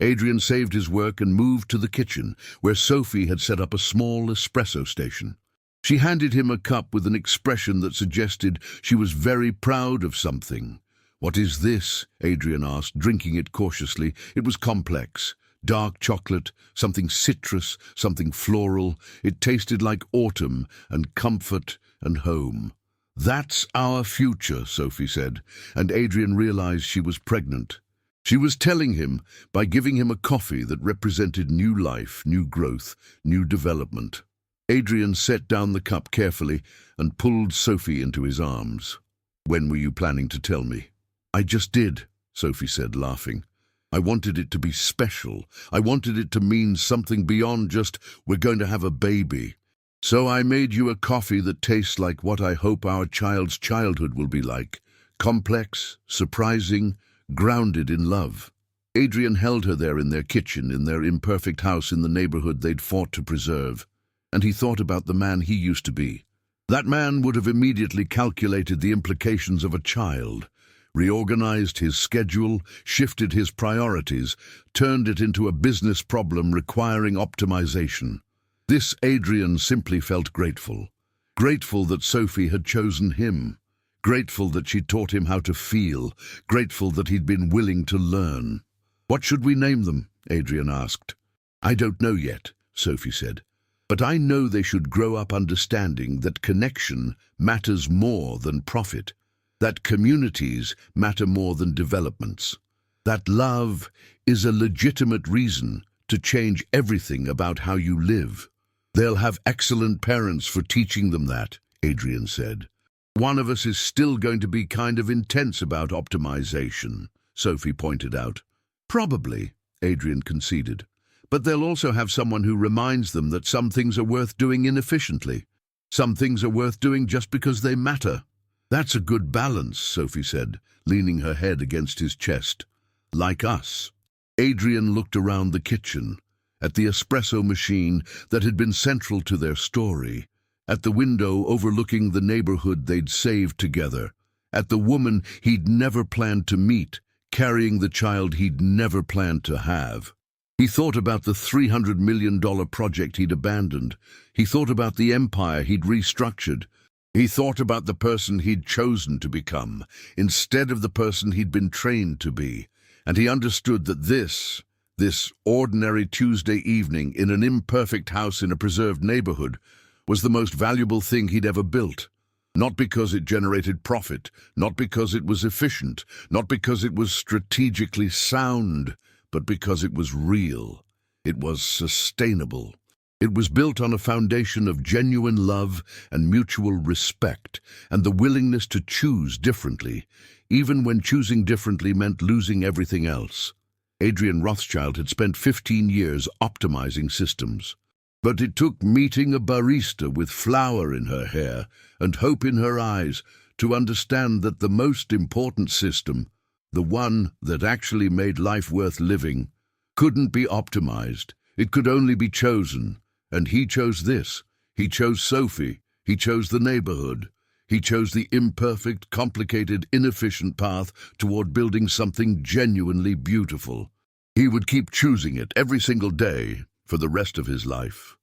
Adrian saved his work and moved to the kitchen, where Sophie had set up a small espresso station. She handed him a cup with an expression that suggested she was very proud of something. "What is this?" Adrian asked, drinking it cautiously. It was complex. Dark chocolate, something citrus, something floral. It tasted like autumn and comfort and home. "That's our future," Sophie said, and Adrian realized she was pregnant. She was telling him by giving him a coffee that represented new life, new growth, new development. Adrian set down the cup carefully and pulled Sophie into his arms. "When were you planning to tell me?" "I just did," Sophie said, laughing. "I wanted it to be special. I wanted it to mean something beyond just, we're going to have a baby. So I made you a coffee that tastes like what I hope our child's childhood will be like. Complex, surprising, grounded in love." Adrian held her there in their kitchen, in their imperfect house in the neighborhood they'd fought to preserve. And he thought about the man he used to be. That man would have immediately calculated the implications of a child, reorganized his schedule, shifted his priorities, turned it into a business problem requiring optimization. This Adrian simply felt grateful. Grateful that Sophie had chosen him. Grateful that she taught him how to feel. Grateful that he'd been willing to learn. "What should we name them?" Adrian asked. "I don't know yet," Sophie said. "But I know they should grow up understanding that connection matters more than profit, that communities matter more than developments, that love is a legitimate reason to change everything about how you live. They'll have excellent parents for teaching them that," Adrian said. "One of us is still going to be kind of intense about optimization," Sophie pointed out. "Probably," Adrian conceded. "But they'll also have someone who reminds them that some things are worth doing inefficiently. Some things are worth doing just because they matter." "That's a good balance," Sophie said, leaning her head against his chest. "Like us." Adrian looked around the kitchen, at the espresso machine that had been central to their story, at the window overlooking the neighborhood they'd saved together, at the woman he'd never planned to meet, carrying the child he'd never planned to have. He thought about the $300 million project he'd abandoned. He thought about the empire he'd restructured. He thought about the person he'd chosen to become, instead of the person he'd been trained to be. And he understood that this ordinary Tuesday evening in an imperfect house in a preserved neighborhood was the most valuable thing he'd ever built. Not because it generated profit, not because it was efficient, not because it was strategically sound, but because it was real. It was sustainable. It was built on a foundation of genuine love and mutual respect, and the willingness to choose differently, even when choosing differently meant losing everything else. Adrian Rothschild had spent 15 years optimizing systems. But it took meeting a barista with flour in her hair and hope in her eyes to understand that the most important system, the one that actually made life worth living, couldn't be optimized. It could only be chosen. And he chose this. He chose Sophie. He chose the neighborhood. He chose the imperfect, complicated, inefficient path toward building something genuinely beautiful. He would keep choosing it every single day for the rest of his life.